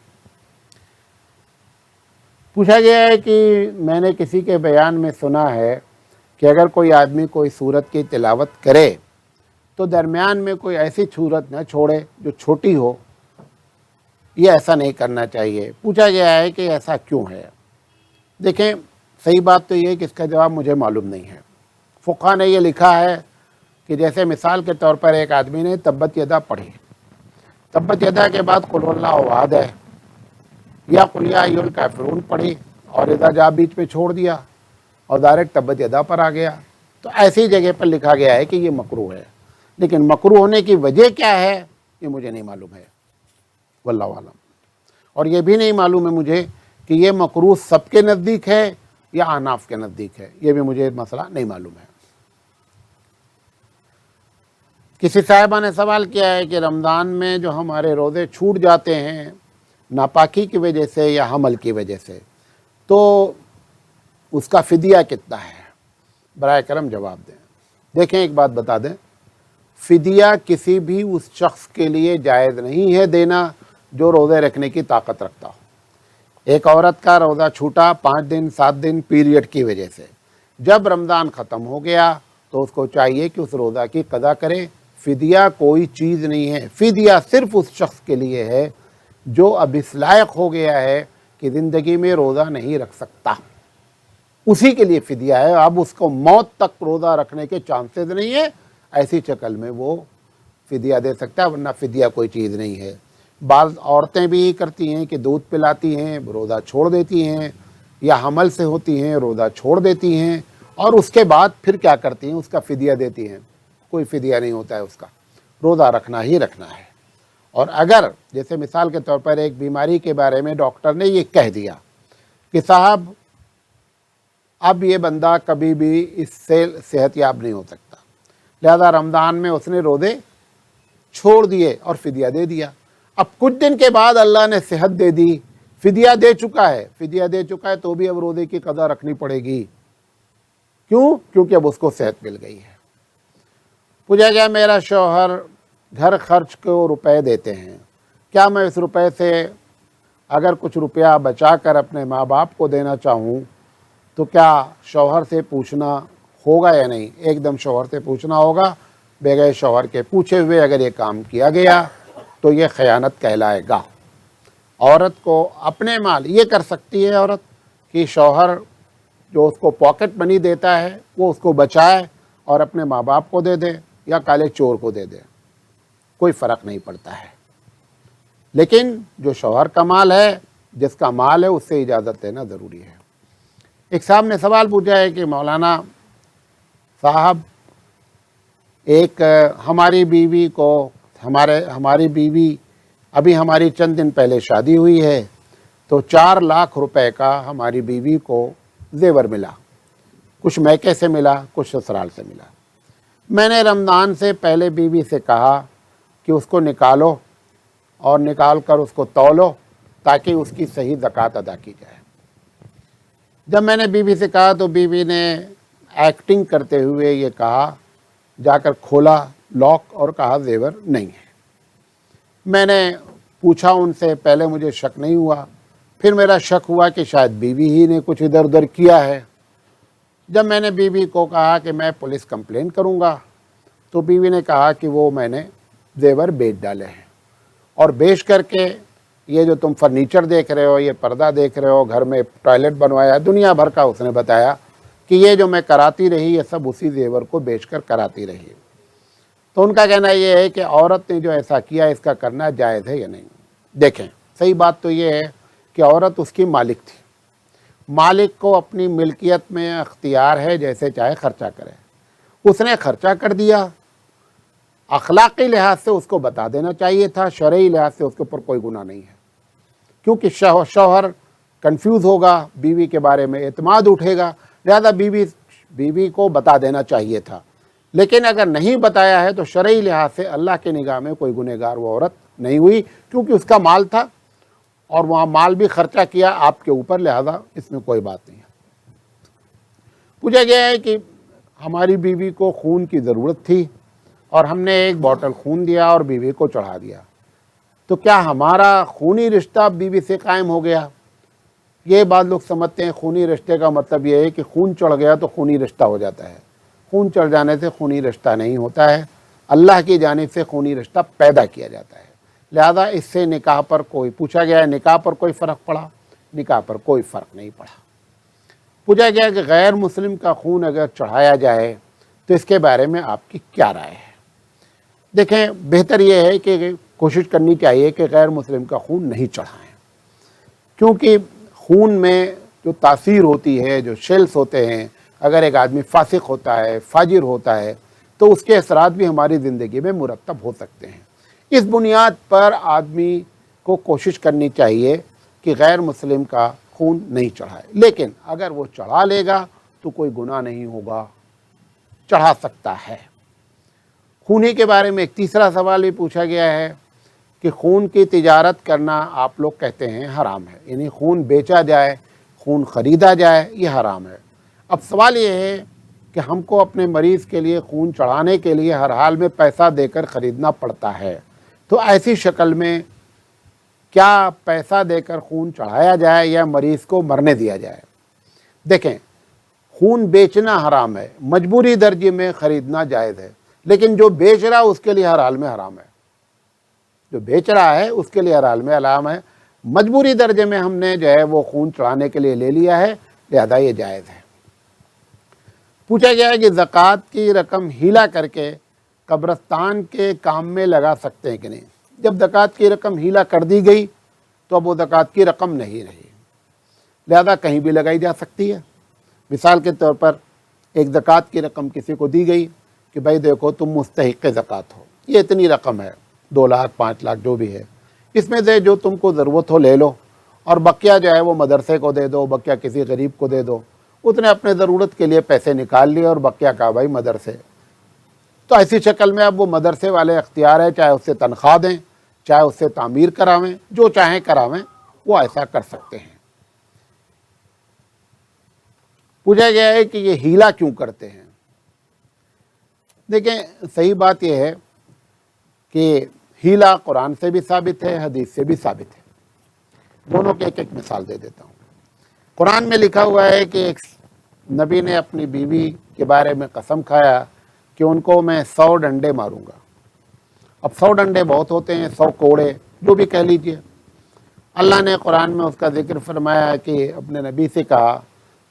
پوچھا گیا ہے کہ میں نے کسی کے بیان میں سنا ہے کہ اگر کوئی آدمی کوئی سورت کی تلاوت کرے تو درمیان میں کوئی ایسی سورت نہ چھوڑے جو چھوٹی ہو، یہ ایسا نہیں کرنا چاہیے۔ پوچھا گیا ہے کہ ایسا کیوں ہے؟ دیکھیں، صحیح بات تو یہ ہے کہ اس کا جواب مجھے معلوم نہیں ہے۔ فقہ نے یہ لکھا ہے کہ جیسے مثال کے طور پر ایک آدمی نے تبت یدا پڑھی، تبت یدا کے بعد قل هو اللہ احد ہے یا قل یا ایھا الکافرون پڑھی اور اذا جاء بیچ میں چھوڑ دیا اور ڈائریکٹ تبت یدا پر آ گیا، تو ایسی جگہ پر لکھا گیا ہے کہ یہ مکروہ ہے۔ لیکن مکروہ ہونے کی وجہ کیا ہے یہ مجھے نہیں معلوم ہے، واللہ اعلم۔ اور یہ بھی نہیں معلوم ہے مجھے کہ یہ مکروہ سب کے نزدیک ہے یا احناف کے نزدیک ہے، یہ بھی مجھے مسئلہ نہیں معلوم ہے۔ کسی صاحبہ نے سوال کیا ہے کہ رمضان میں جو ہمارے روزے چھوٹ جاتے ہیں ناپاکی کی وجہ سے یا حمل کی وجہ سے، تو اس کا فدیہ کتنا ہے؟ برائے کرم جواب دیں۔ دیکھیں، ایک بات بتا دیں، فدیہ کسی بھی اس شخص کے لیے جائز نہیں ہے دینا جو روزے رکھنے کی طاقت رکھتا ہو۔ ایک عورت کا روزہ چھوٹا 5 دن 7 دن پیریڈ کی وجہ سے، جب رمضان ختم ہو گیا تو اس کو چاہیے کہ اس روزہ کی قضا کرے۔ فدیہ کوئی چیز نہیں ہے، فدیہ صرف اس شخص کے لیے ہے جو اب اس لائق ہو گیا ہے کہ زندگی میں روزہ نہیں رکھ سکتا، اسی کے لیے فدیہ ہے۔ اب اس کو موت تک روزہ رکھنے کے چانسز نہیں ہے، ایسی شکل میں وہ فدیہ دے سکتا ہے، ورنہ فدیہ کوئی چیز نہیں ہے۔ بعض عورتیں بھی کرتی ہیں کہ دودھ پلاتی ہیں روزہ چھوڑ دیتی ہیں، یا حمل سے ہوتی ہیں روزہ چھوڑ دیتی ہیں، اور اس کے بعد پھر کیا کرتی ہیں؟ اس کا فدیہ دیتی ہیں۔ کوئی فدیہ نہیں ہوتا ہے، اس کا روزہ رکھنا ہی رکھنا ہے۔ اور اگر جیسے مثال کے طور پر ایک بیماری کے بارے میں ڈاکٹر نے یہ کہہ دیا کہ صاحب اب یہ بندہ کبھی بھی اس سے صحت یاب نہیں ہو سکتا، لہذا رمضان میں اس نے روزے چھوڑ دیے اور فدیہ دے دیا۔ اب کچھ دن کے بعد اللہ نے صحت دے دی، فدیہ دے چکا ہے تو بھی اب روزے کی قضا رکھنی پڑے گی۔ کیوں؟ کیونکہ اب اس کو صحت مل گئی ہے۔ پوچھا گیا میرا شوہر گھر خرچ کو روپے دیتے ہیں، کیا میں اس روپے سے اگر کچھ روپیہ بچا کر اپنے ماں باپ کو دینا چاہوں تو کیا شوہر سے پوچھنا ہوگا یا نہیں؟ ایک دم شوہر سے پوچھنا ہوگا، بغیر شوہر کے پوچھے ہوئے اگر یہ کام کیا گیا تو یہ خیانت کہلائے گا۔ عورت کو اپنے مال یہ کر سکتی ہے عورت کہ شوہر جو اس کو پاکٹ منی دیتا ہے وہ اس کو بچائے اور اپنے ماں باپ کو دے دے یا کالے چور کو دے دے، کوئی فرق نہیں پڑتا ہے۔ لیکن جو شوہر کا مال ہے، جس کا مال ہے، اس سے اجازت لینا ضروری ہے۔ ایک صاحب نے سوال پوچھا ہے کہ مولانا صاحب، ایک ہماری بیوی ابھی ہماری چند دن پہلے شادی ہوئی ہے تو 4 لاکھ روپے کا ہماری بیوی کو زیور ملا، کچھ میکے سے ملا، کچھ سسرال سے ملا۔ میں نے رمضان سے پہلے بیوی سے کہا کہ اس کو نکالو اور نکال کر اس کو تولو تاکہ اس کی صحیح زکوٰۃ ادا کی جائے۔ جب میں نے بیوی سے کہا تو بیوی نے ایکٹنگ کرتے ہوئے یہ کہا، جا کر کھولا لاک اور کہا زیور نہیں ہے۔ میں نے پوچھا ان سے، پہلے مجھے شک نہیں ہوا، پھر میرا شک ہوا کہ شاید بیوی ہی نے کچھ ادھر ادھر کیا ہے۔ جب میں نے بیوی کو کہا کہ میں پولیس کمپلین کروں گا، تو بیوی نے کہا کہ وہ میں نے زیور بیچ ڈالے ہیں، اور بیچ کر کے یہ جو تم فرنیچر دیکھ رہے ہو، یہ پردہ دیکھ رہے ہو، گھر میں ٹوائلٹ بنوایا، دنیا بھر کا اس نے بتایا کہ یہ جو میں کراتی رہی یہ سب اسی زیور کو بیچ کر کراتی رہی۔ تو ان کا کہنا یہ ہے کہ عورت نے جو ایسا کیا اس کا کرنا جائز ہے یا نہیں۔ دیکھیں، صحیح بات تو یہ ہے کہ عورت اس کی مالک تھی، مالک کو اپنی ملکیت میں اختیار ہے، جیسے چاہے خرچہ کرے۔ اس نے خرچہ کر دیا، اخلاقی لحاظ سے اس کو بتا دینا چاہیے تھا، شرعی لحاظ سے اس کے اوپر کوئی گناہ نہیں ہے، کیونکہ شوہر کنفیوز ہوگا، بیوی کے بارے میں اعتماد اٹھے گا، لہذا بیوی کو بتا دینا چاہیے تھا۔ لیکن اگر نہیں بتایا ہے تو شرعی لحاظ سے اللہ کی نگاہ میں کوئی گنہگار وہ عورت نہیں ہوئی، کیونکہ اس کا مال تھا اور وہاں مال بھی خرچہ کیا آپ کے اوپر، لہذا اس میں کوئی بات نہیں ہے۔ پوچھا گیا ہے کہ ہماری بیوی کو خون کی ضرورت تھی اور ہم نے ایک بوتل خون دیا اور بیوی کو چڑھا دیا، تو کیا ہمارا خونی رشتہ بیوی سے قائم ہو گیا؟ یہ بات لوگ سمجھتے ہیں خونی رشتے کا مطلب یہ ہے کہ خون چڑھ گیا تو خونی رشتہ ہو جاتا ہے۔ خون چڑھ جانے سے خونی رشتہ نہیں ہوتا ہے، اللہ کی جانب سے خونی رشتہ پیدا کیا جاتا ہے، لہذا اس سے نکاح پر کوئی، پوچھا گیا ہے نکاح پر کوئی فرق پڑا؟ نکاح پر کوئی فرق نہیں پڑا۔ پوچھا گیا کہ غیر مسلم کا خون اگر چڑھایا جائے تو اس کے بارے میں آپ کی کیا رائے ہے؟ دیکھیں، بہتر یہ ہے کہ کوشش کرنی چاہیے کہ غیر مسلم کا خون نہیں چڑھائیں، کیونکہ خون میں جو تاثیر ہوتی ہے، جو شیلز ہوتے ہیں، اگر ایک آدمی فاسق ہوتا ہے، فاجر ہوتا ہے، تو اس کے اثرات بھی ہماری زندگی میں مرتب ہو سکتے ہیں۔ اس بنیاد پر آدمی کو کوشش کرنی چاہیے کہ غیر مسلم کا خون نہیں چڑھائے، لیکن اگر وہ چڑھا لے گا تو کوئی گناہ نہیں ہوگا، چڑھا سکتا ہے۔ خون کے بارے میں ایک تیسرا سوال بھی پوچھا گیا ہے کہ خون کی تجارت کرنا آپ لوگ کہتے ہیں حرام ہے، یعنی خون بیچا جائے، خون خریدا جائے، یہ حرام ہے۔ اب سوال یہ ہے کہ ہم کو اپنے مریض کے لیے خون چڑھانے کے لیے ہر حال میں پیسہ دے کر خریدنا پڑتا ہے، تو ایسی شکل میں کیا پیسہ دے کر خون چڑھایا جائے یا مریض کو مرنے دیا جائے؟ دیکھیں، خون بیچنا حرام ہے، مجبوری درجے میں خریدنا جائز ہے، لیکن جو بیچ رہا اس کے لیے ہر حال میں حرام ہے، جو بیچ رہا ہے اس کے لیے ہر حال میں حرام ہے۔ مجبوری درجے میں ہم نے جو ہے وہ خون چڑھانے کے لیے لے لیا ہے، لہذا یہ جائز ہے۔ پوچھا گیا ہے کہ زکوٰۃ کی رقم ہیلا کر کے قبرستان کے کام میں لگا سکتے ہیں کہ نہیں؟ جب زکوٰۃ کی رقم ہیلا کر دی گئی تو اب وہ زکوٰۃ کی رقم نہیں رہی، لہذا کہیں بھی لگائی جا سکتی ہے۔ مثال کے طور پر ایک زکوٰۃ کی رقم کسی کو دی گئی کہ بھائی دیکھو تم مستحق زکوٰۃ ہو، یہ اتنی رقم ہے، 2 لاکھ 5 لاکھ جو بھی ہے، اس میں سے جو تم کو ضرورت ہو لے لو، اور بقیہ جو ہے وہ مدرسے کو دے دو، بقیہ کسی غریب کو دے دو۔ اس نے اپنے ضرورت کے لیے پیسے نکال لیے اور بقیہ کہا بھائی مدرسے۔ تو ایسی شکل میں اب وہ مدرسے والے اختیار ہے، چاہے اس سے تنخواہ دیں، چاہے اس سے تعمیر کراویں، جو چاہیں کراویں، وہ ایسا کر سکتے ہیں۔ پوچھا گیا ہے کہ یہ ہیلا کیوں کرتے ہیں؟ دیکھیں، صحیح بات یہ ہے کہ ہیلا قرآن سے بھی ثابت ہے، حدیث سے بھی ثابت ہے۔ دونوں کی ایک مثال دے دیتا ہوں۔ قرآن میں لکھا ہوا ہے کہ ایک نبی نے اپنی بیوی کے بارے میں قسم کھایا کہ ان کو میں 100 ڈنڈے ماروں گا۔ اب 100 ڈنڈے بہت ہوتے ہیں، 100 کوڑے جو بھی کہہ لیجئے۔ اللہ نے قرآن میں اس کا ذکر فرمایا کہ اپنے نبی سے کہا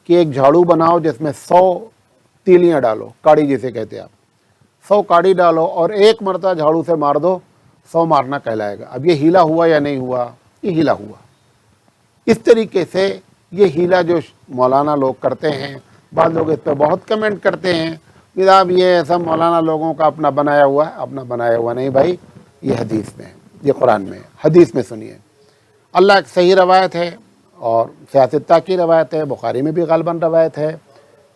کہ ایک جھاڑو بناؤ جس میں 100 تیلیاں ڈالو، کاڑی جسے کہتے ہیں آپ، 100 کاڑی ڈالو اور ایک مرتبہ جھاڑو سے مار دو، 100 مارنا کہلائے گا۔ اب یہ ہیلا ہوا یا نہیں ہوا؟ یہ ہیلا ہوا۔ اس طریقے سے یہ ہیلا جو مولانا لوگ کرتے ہیں، بعض لوگ اس پہ بہت کمنٹ کرتے ہیں کہ صاحب یہ سب مولانا لوگوں کا اپنا بنایا ہوا ہے۔ اپنا بنایا ہوا نہیں بھائی، یہ حدیث میں ہے، یہ قرآن میں ہے، حدیث میں سنیے۔ اللہ ایک صحیح روایت ہے اور سیاستہ کی روایت ہے، بخاری میں بھی غالباً روایت ہے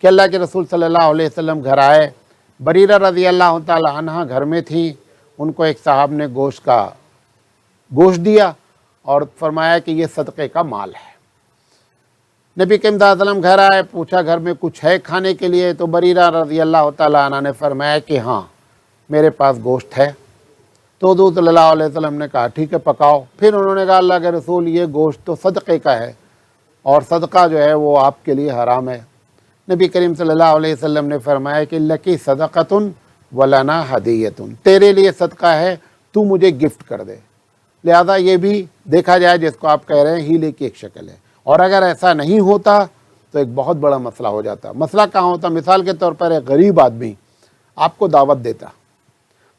کہ اللہ کے رسول صلی اللہ علیہ وسلم گھر آئے، بریرہ رضی اللہ تعالی عنہ گھر میں تھی، ان کو ایک صاحب نے گوشت دیا اور فرمایا کہ یہ صدقے کا مال ہے۔ نبی کریم صلی اللہ علیہ وسلم گھر آئے، پوچھا گھر میں کچھ ہے کھانے کے لیے؟ تو بریرہ رضی اللہ تعالی عنہ نے فرمایا کہ ہاں میرے پاس گوشت ہے۔ تو حضور صلی اللہ علیہ وسلم نے کہا ٹھیک ہے پکاؤ. پھر انہوں نے کہا اللہ کے رسول یہ گوشت تو صدقے کا ہے اور صدقہ جو ہے وہ آپ کے لیے حرام ہے. نبی کریم صلی اللہ علیہ وسلم نے فرمایا کہ لکی صدقۃ ولنا ہدیۃ، تیرے لیے صدقہ ہے، تو مجھے گفٹ کر دے. لہذا یہ بھی دیکھا جائے جس کو آپ کہہ رہے ہیں ہیلے کی ایک شکل ہے. اور اگر ایسا نہیں ہوتا تو ایک بہت بڑا مسئلہ ہو جاتا. مسئلہ کہاں ہوتا؟ مثال کے طور پر ایک غریب آدمی آپ کو دعوت دیتا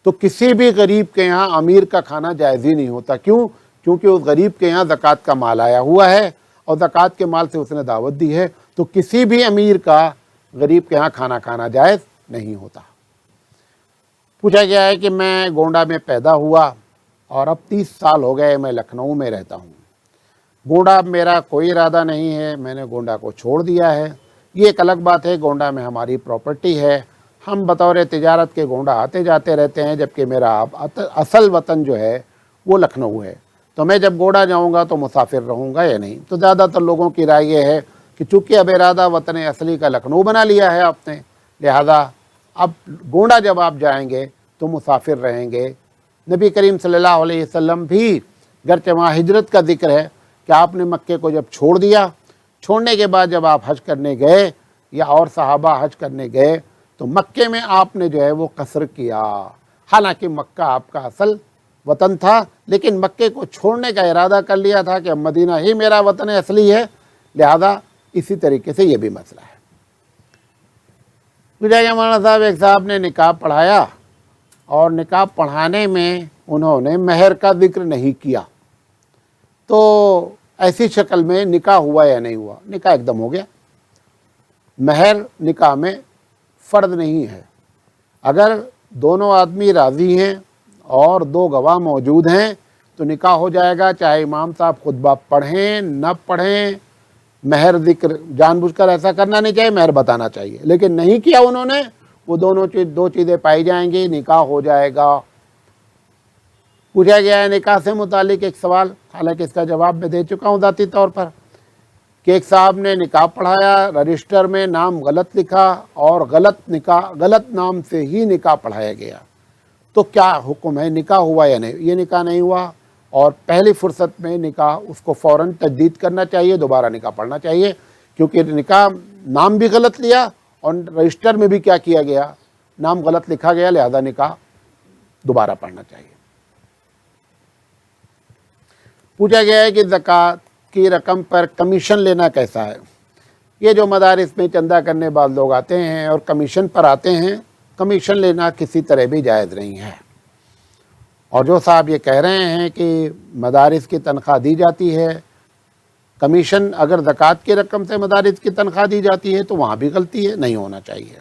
تو کسی بھی غریب کے یہاں امیر کا کھانا جائز ہی نہیں ہوتا. کیوں؟ کیونکہ اس غریب کے یہاں زکوٰۃ کا مال آیا ہوا ہے اور زکوٰۃ کے مال سے اس نے دعوت دی ہے، تو کسی بھی امیر کا غریب کے یہاں کھانا کھانا جائز نہیں ہوتا. پوچھا گیا ہے کہ میں گونڈا میں پیدا ہوا اور اب 30 سال ہو گئے میں لکھنؤ میں رہتا ہوں. گونڈا میرا کوئی ارادہ نہیں ہے، میں نے گونڈا کو چھوڑ دیا ہے. یہ ایک الگ بات ہے، گونڈا میں ہماری پراپرٹی ہے، ہم بطور تجارت کے گونڈا آتے جاتے رہتے ہیں، جبکہ میرا اصل وطن جو ہے وہ لکھنؤ ہے. تو میں جب گونڈا جاؤں گا تو مسافر رہوں گا یا نہیں؟ تو زیادہ تر لوگوں کی رائے یہ ہے کہ چونکہ اب ارادہ وطن اصلی کا لکھنؤ بنا لیا ہے آپ نے، لہذا اب گونڈا جب آپ جائیں گے تو مسافر رہیں گے. نبی کریم صلی اللہ علیہ وسلم بھی گرچہ وہاں ہجرت کا ذکر ہے کہ آپ نے مکے کو جب چھوڑ دیا، چھوڑنے کے بعد جب آپ حج کرنے گئے یا اور صحابہ حج کرنے گئے تو مکے میں آپ نے جو ہے وہ قصر کیا. حالانکہ مکہ آپ کا اصل وطن تھا، لیکن مکے کو چھوڑنے کا ارادہ کر لیا تھا کہ اب مدینہ ہی میرا وطن اصلی ہے. لہذا اسی طریقے سے یہ بھی مسئلہ ہے. مولانا صاحب ایک صاحب نے نکاح پڑھایا اور نکاح پڑھانے میں انہوں نے مہر کا ذکر نہیں کیا، تو ایسی شکل میں نکاح ہوا یا نہیں ہوا؟ نکاح ایک دم ہو گیا. مہر نکاح میں فرض نہیں ہے. اگر دونوں آدمی راضی ہیں اور 2 گواہ موجود ہیں تو نکاح ہو جائے گا، چاہے امام صاحب خطبہ پڑھیں نہ پڑھیں. مہر ذکر جان بوجھ کر ایسا کرنا نہیں چاہیے، مہر بتانا چاہیے، لیکن نہیں کیا انہوں نے، وہ 2 چیزیں پائی جائیں گی، نکاح ہو جائے گا. پوچھا گیا ہے نکاح سے متعلق ایک سوال، حالانکہ اس کا جواب میں دے چکا ہوں ذاتی طور پر، کہ ایک صاحب نے نکاح پڑھایا، رجسٹر میں نام غلط لکھا اور غلط نام سے ہی نکاح پڑھایا گیا. تو کیا حکم ہے؟ نکاح ہوا یا نہیں؟ یہ نکاح نہیں ہوا اور پہلی فرصت میں نکاح اس کو فوراً تجدید کرنا چاہیے، دوبارہ نکاح پڑھنا چاہیے، کیونکہ نکاح نام بھی غلط لیا اور رجسٹر میں بھی کیا کیا گیا؟ نام غلط لکھا گیا، لہذا نکاح دوبارہ پڑھنا چاہیے. پوچھا گیا ہے کہ زکوٰۃ کی رقم پر کمیشن لینا کیسا ہے؟ یہ جو مدارس میں چندہ کرنے بعض لوگ آتے ہیں اور کمیشن پر آتے ہیں، کمیشن لینا کسی طرح بھی جائز نہیں ہے. اور جو صاحب یہ کہہ رہے ہیں کہ مدارس کی تنخواہ دی جاتی ہے، کمیشن اگر زکوٰۃ کی رقم سے مدارس کی تنخواہ دی جاتی ہے تو وہاں بھی غلطی ہے، نہیں ہونا چاہیے.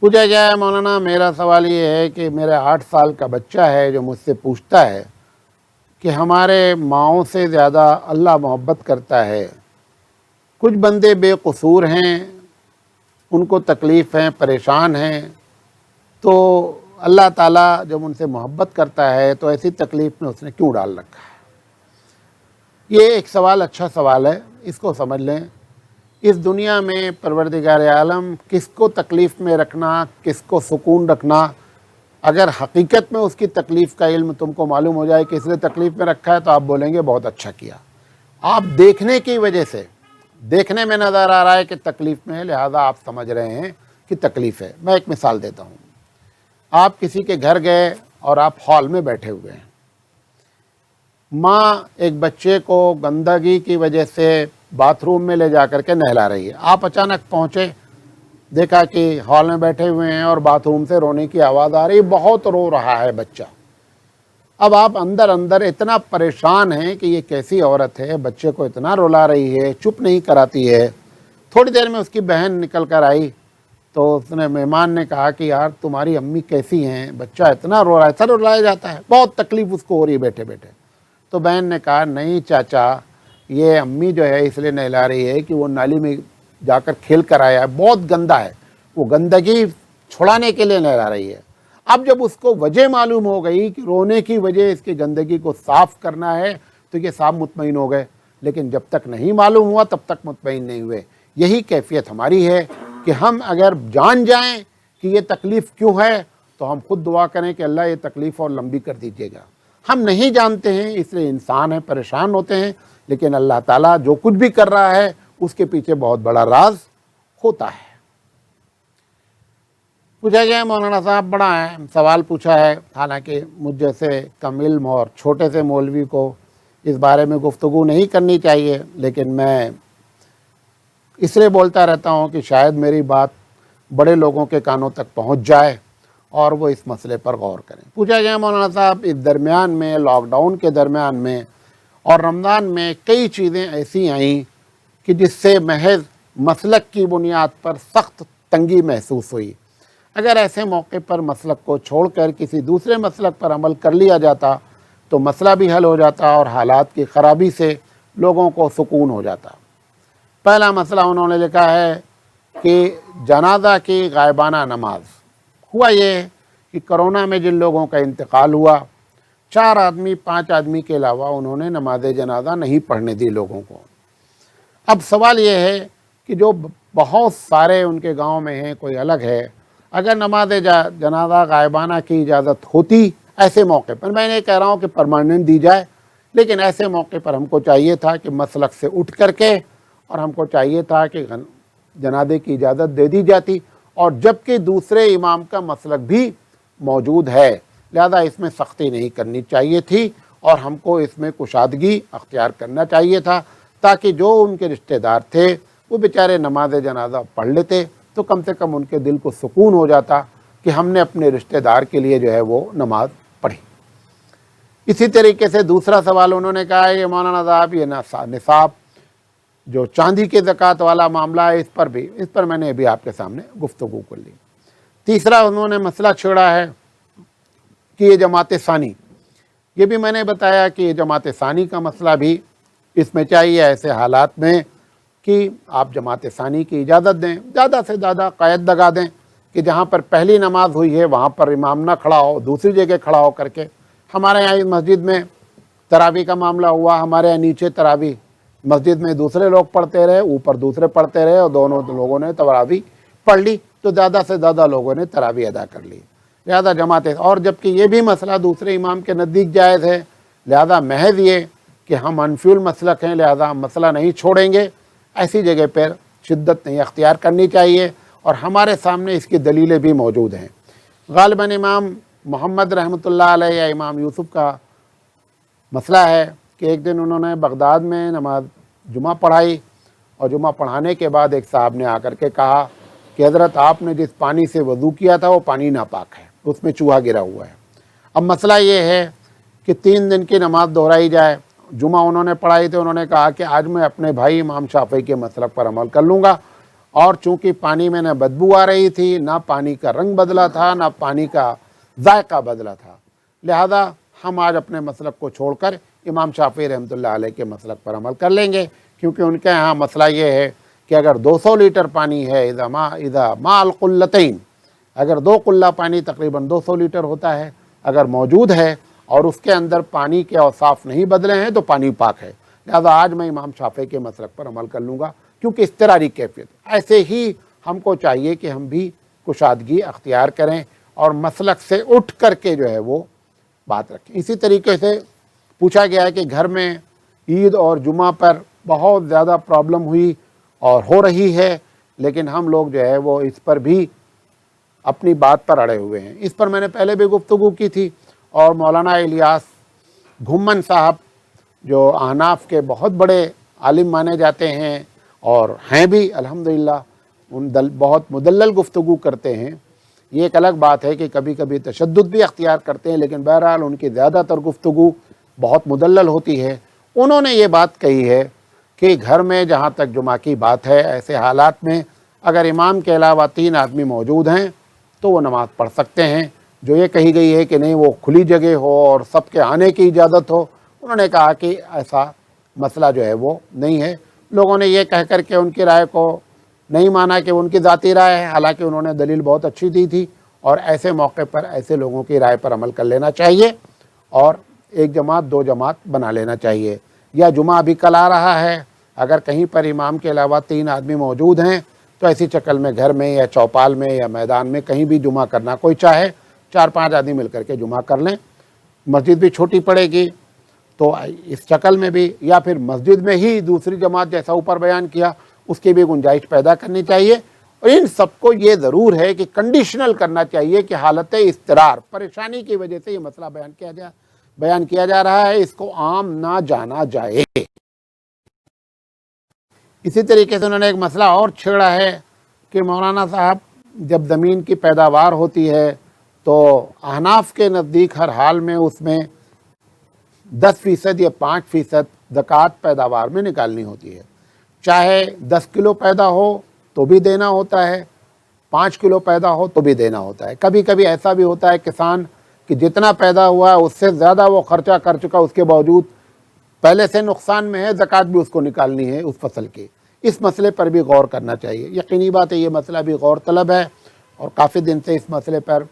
پوچھا گیا ہے مولانا میرا سوال یہ ہے کہ میرا 8 سال کا بچہ ہے جو مجھ سے پوچھتا ہے کہ ہمارے ماؤں سے زیادہ اللہ محبت کرتا ہے، کچھ بندے بے قصور ہیں، ان کو تکلیف ہیں، پریشان ہیں، تو اللہ تعالیٰ جب ان سے محبت کرتا ہے تو ایسی تکلیف میں اس نے کیوں ڈال رکھا ہے؟ یہ ایک سوال اچھا سوال ہے، اس کو سمجھ لیں. اس دنیا میں پروردگار عالم کس کو تکلیف میں رکھنا، کس کو سکون رکھنا، اگر حقیقت میں اس کی تکلیف کا علم تم کو معلوم ہو جائے کہ اس نے تکلیف میں رکھا ہے تو آپ بولیں گے بہت اچھا کیا. آپ دیکھنے کی وجہ سے، دیکھنے میں نظر آ رہا ہے کہ تکلیف میں ہے، لہذا آپ سمجھ رہے ہیں کہ تکلیف ہے. میں ایک مثال دیتا ہوں. آپ کسی کے گھر گئے اور آپ ہال میں بیٹھے ہوئے ہیں، ماں ایک بچے کو گندگی کی وجہ سے باتھ روم میں لے جا کر کے نہلا رہی ہے. آپ اچانک پہنچے، دیکھا کہ ہال میں بیٹھے ہوئے ہیں اور باتھ روم سے رونے کی آواز آ رہی، بہت رو رہا ہے بچہ. اب آپ اندر اندر اتنا پریشان ہیں کہ یہ کیسی عورت ہے، بچے کو اتنا رلا رہی ہے، چپ نہیں کراتی ہے. تھوڑی دیر میں اس کی بہن نکل کر آئی تو اس نے مہمان نے کہا کہ یار تمہاری امی کیسی ہیں، بچہ اتنا رو رہا ہے. سر رلایا جاتا ہے، بہت تکلیف اس کو ہو رہی ہے بیٹھے بیٹھے. تو بہن نے کہا نہیں چاچا، یہ امی جو ہے اس لیے نہلا رہی ہے کہ وہ نالی میں جا کر کھیل کر آیا ہے، بہت گندا ہے، وہ گندگی چھڑانے کے لیے نہلا رہی ہے. اب جب اس کو وجہ معلوم ہو گئی کہ رونے کی وجہ اس کی گندگی کو صاف کرنا ہے تو یہ صاحب مطمئن ہو گئے، لیکن جب تک نہیں معلوم ہوا تب تک مطمئن نہیں ہوئے. یہی کیفیت ہماری ہے کہ ہم اگر جان جائیں کہ کہ یہ تکلیف کیوں ہے تو ہم خود دعا کریں کہ اللہ یہ تکلیف اور لمبی کر دیجیے گا۔ ہم نہیں جانتے ہیں، اس لیے انسان ہیں، پریشان ہوتے ہیں، لیکن اللہ تعالیٰ جو کچھ بھی کر رہا ہے اس کے پیچھے بہت بڑا راز ہوتا ہے۔ پوچھا گیا مولانا صاحب بڑا سوال پوچھا ہے، حالانکہ مجھ جیسے کم علم اور چھوٹے سے مولوی کو اس بارے میں گفتگو نہیں کرنی چاہیے، لیکن میں اس لیے بولتا رہتا ہوں کہ شاید میری بات بڑے لوگوں کے کانوں تک پہنچ جائے اور وہ اس مسئلے پر غور کریں۔ پوچھا گیا مولانا صاحب اس درمیان میں، لاک ڈاؤن کے درمیان میں اور رمضان میں کئی چیزیں ایسی آئیں کہ جس سے محض مسلک کی بنیاد پر سخت تنگی محسوس ہوئی۔ اگر ایسے موقع پر مسلک کو چھوڑ کر کسی دوسرے مسلک پر عمل کر لیا جاتا تو مسئلہ بھی حل ہو جاتا اور حالات کی خرابی سے لوگوں کو سکون ہو جاتا۔ پہلا مسئلہ انہوں نے لکھا ہے کہ جنازہ کی غائبانہ نماز۔ ہوا یہ کہ کرونا میں جن لوگوں کا انتقال ہوا، 4 آدمی 5 آدمی کے علاوہ انہوں نے نماز جنازہ نہیں پڑھنے دی لوگوں کو۔ اب سوال یہ ہے کہ جو بہت سارے ان کے گاؤں میں ہیں، کوئی الگ ہے، اگر نماز جنازہ غائبانہ کی اجازت ہوتی ایسے موقع پر، میں نہیں کہہ رہا ہوں کہ پرماننٹ دی جائے، لیکن ایسے موقع پر ہم کو چاہیے تھا کہ مسلک سے اٹھ کر کے، اور ہم کو چاہیے تھا کہ جنازے کی اجازت دے دی جاتی، اور جبکہ دوسرے امام کا مسلک بھی موجود ہے، لہذا اس میں سختی نہیں کرنی چاہیے تھی اور ہم کو اس میں کشادگی اختیار کرنا چاہیے تھا، تاکہ جو ان کے رشتہ دار تھے وہ بیچارے نماز جنازہ پڑھ لیتے تو کم سے کم ان کے دل کو سکون ہو جاتا کہ ہم نے اپنے رشتہ دار کے لیے جو ہے وہ نماز پڑھی۔ اسی طریقے سے دوسرا سوال انہوں نے کہا ہے کہ مولانا صاحب یہ نصاب جو چاندی کے زکوٰۃ والا معاملہ ہے، اس پر میں نے ابھی آپ کے سامنے گفتگو کر لی۔ تیسرا انہوں نے مسئلہ چھیڑا ہے کہ یہ جماعت ثانی، یہ بھی میں نے بتایا کہ یہ جماعت ثانی کا مسئلہ بھی اس میں چاہیے ایسے حالات میں کہ آپ جماعت ثانی کی اجازت دیں، زیادہ سے زیادہ قید لگا دیں کہ جہاں پر پہلی نماز ہوئی ہے وہاں پر امام نہ کھڑا ہو، دوسری جگہ کھڑا ہو کر کے۔ ہمارے یہاں اس مسجد میں تراویح کا معاملہ ہوا، ہمارے یہاں نیچے تراویح مسجد میں دوسرے لوگ پڑھتے رہے، اوپر دوسرے پڑھتے رہے، اور دونوں لوگوں نے تراویح پڑھ لی تو زیادہ سے زیادہ لوگوں نے تراویح ادا کر لی، لہذا جماعت، اور جبکہ یہ بھی مسئلہ دوسرے امام کے نزدیک جائز ہے، لہذا محض یہ کہ ہم انفیول مسلک ہیں لہذا ہم مسئلہ نہیں چھوڑیں گے، ایسی جگہ پر شدت نہیں اختیار کرنی چاہیے، اور ہمارے سامنے اس کی دلیلیں بھی موجود ہیں۔ غالباً امام محمد رحمۃ اللہ علیہ یا امام یوسف کا مسئلہ ہے کہ ایک دن انہوں نے بغداد میں نماز جمعہ پڑھائی، اور جمعہ پڑھانے کے بعد ایک صاحب نے آ کر کے کہا کہ حضرت آپ نے جس پانی سے وضو کیا تھا وہ پانی ناپاک ہے، اس میں چوہا گرا ہوا ہے۔ اب مسئلہ یہ ہے کہ 3 دن کی نماز دہرائی جائے۔ جمعہ انہوں نے پڑھائی تھی، انہوں نے کہا کہ آج میں اپنے بھائی امام شافعی کے مسلک پر عمل کر لوں گا، اور چونکہ پانی میں نہ بدبو آ رہی تھی، نہ پانی کا رنگ بدلا تھا، نہ پانی کا ذائقہ بدلا تھا، لہذا ہم آج اپنے مسلک کو چھوڑ کر امام شافعی رحمۃ اللہ علیہ کے مسلک پر عمل کر لیں گے، کیونکہ ان کے ہاں مسئلہ یہ ہے کہ اگر 200 لیٹر پانی ہے، اذا ما القلتین، اگر 2 قلہ پانی تقریباً 200 لیٹر ہوتا ہے، اگر موجود ہے اور اس کے اندر پانی کے اوصاف نہیں بدلے ہیں تو پانی پاک ہے، لہذا آج میں امام شافعی کے مسلک پر عمل کر لوں گا، کیونکہ اضطراری کیفیت۔ ایسے ہی ہم کو چاہیے کہ ہم بھی کشادگی اختیار کریں اور مسلک سے اٹھ کر کے جو ہے وہ بات رکھیں۔ اسی طریقے سے پوچھا گیا ہے کہ گھر میں عید اور جمعہ پر بہت زیادہ پرابلم ہوئی اور ہو رہی ہے، لیکن ہم لوگ جو ہے وہ اس پر بھی اپنی بات پر اڑے ہوئے ہیں۔ اس پر میں نے پہلے بھی گفتگو کی تھی، اور مولانا الیاس گھمن صاحب جو احناف کے بہت بڑے عالم مانے جاتے ہیں اور ہیں بھی الحمدللہ، بہت مدلل گفتگو کرتے ہیں۔ یہ ایک الگ بات ہے کہ کبھی کبھی تشدد بھی اختیار کرتے ہیں، لیکن بہرحال ان کی زیادہ تر گفتگو بہت مدلل ہوتی ہے۔ انہوں نے یہ بات کہی ہے کہ گھر میں جہاں تک جمعہ کی بات ہے، ایسے حالات میں اگر امام کے علاوہ 3 آدمی موجود ہیں تو وہ نماز پڑھ سکتے ہیں۔ جو یہ کہی گئی ہے کہ نہیں وہ کھلی جگہ ہو اور سب کے آنے کی اجازت ہو، انہوں نے کہا کہ ایسا مسئلہ جو ہے وہ نہیں ہے۔ لوگوں نے یہ کہہ کر کے ان کی رائے کو نہیں مانا کہ ان کی ذاتی رائے ہے، حالانکہ انہوں نے دلیل بہت اچھی دی تھی، اور ایسے موقع پر ایسے لوگوں کی رائے پر عمل کر لینا چاہیے اور 1 جماعت 2 جماعت بنا لینا چاہیے۔ یا جمعہ ابھی کل آ رہا ہے، اگر کہیں پر امام کے علاوہ 3 آدمی موجود ہیں تو ایسی شکل میں گھر میں یا چوپال میں یا میدان میں کہیں بھی جمعہ کرنا، کوئی چاہے 4-5 آدمی مل کر کے جمعہ کر لیں، مسجد بھی چھوٹی پڑے گی تو اس شکل میں بھی، یا پھر مسجد میں ہی دوسری جماعت جیسا اوپر بیان کیا اس کی بھی گنجائش پیدا کرنی چاہیے۔ اور ان سب کو یہ ضرور ہے کہ کنڈیشنل کرنا چاہیے کہ حالت اضطرار، پریشانی کی وجہ سے یہ مسئلہ بیان کیا جا رہا ہے، اس کو عام نہ جانا جائے۔ اسی طریقے سے انہوں نے ایک مسئلہ اور چھیڑا ہے کہ مولانا صاحب جب زمین کی پیداوار ہوتی ہے تو احناف کے نزدیک ہر حال میں اس میں 10% یا 5% زکوٰۃ پیداوار میں نکالنی ہوتی ہے، چاہے 10 کلو پیدا ہو تو بھی دینا ہوتا ہے، 5 کلو پیدا ہو تو بھی دینا ہوتا ہے۔ کبھی کبھی ایسا بھی ہوتا ہے کسان کہ جتنا پیدا ہوا ہے اس سے زیادہ وہ خرچہ کر چکا، اس کے باوجود پہلے سے نقصان میں ہے، زکوٰۃ بھی اس کو نکالنی ہے اس فصل کی۔ اس مسئلے پر بھی غور کرنا چاہیے۔ یقینی بات ہے یہ مسئلہ بھی غور طلب ہے، اور کافی دن سے اس مسئلے پر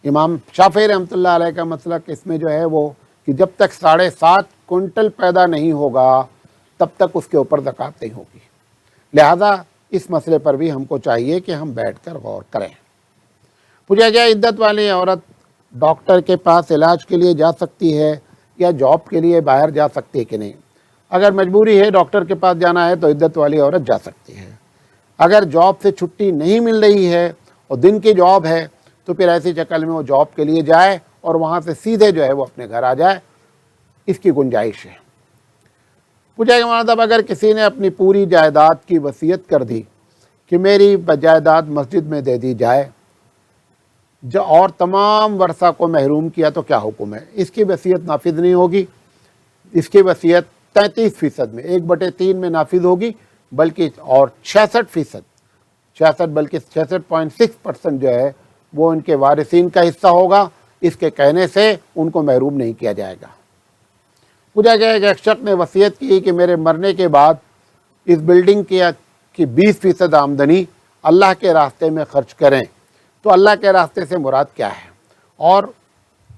امام شافعی رحمۃ اللہ علیہ کا مسلک اس میں جو ہے وہ کہ جب تک 7.5 کنٹل پیدا نہیں ہوگا تب تک اس کے اوپر زکوٰۃ نہیں ہوگی۔ لہذا اس مسئلے پر بھی ہم کو چاہیے کہ ہم بیٹھ کر غور کریں۔ پوچھا گیا عدت والی عورت ڈاکٹر کے پاس علاج کے لیے جا سکتی ہے یا جاب کے لیے باہر جا سکتی ہے کہ نہیں؟ اگر مجبوری ہے ڈاکٹر کے پاس جانا ہے تو عدت والی عورت جا سکتی ہے۔ اگر جاب سے چھٹی نہیں مل رہی ہے اور دن کی جاب ہے تو پھر ایسی شکل میں وہ جاب کے لیے جائے اور وہاں سے سیدھے جو ہے وہ اپنے گھر آ جائے، اس کی گنجائش ہے۔ پوچھا کہ مولانا صاحب اگر کسی نے اپنی پوری جائیداد کی وصیت کر دی کہ میری جائیداد مسجد میں دے دی جائے اور تمام ورثہ کو محروم کیا تو کیا حکم ہے؟ اس کی وصیت نافذ نہیں ہوگی، اس کی وصیت 33% میں 1/3 میں نافذ ہوگی، بلکہ اور 66% بلکہ 66.6% جو ہے وہ ان کے وارثین کا حصہ ہوگا، اس کے کہنے سے ان کو محروم نہیں کیا جائے گا۔ پوچھا گیا کہ ایک شخص نے وصیت کی کہ میرے مرنے کے بعد اس بلڈنگ کی 20% آمدنی اللہ کے راستے میں خرچ کریں، تو اللہ کے راستے سے مراد کیا ہے اور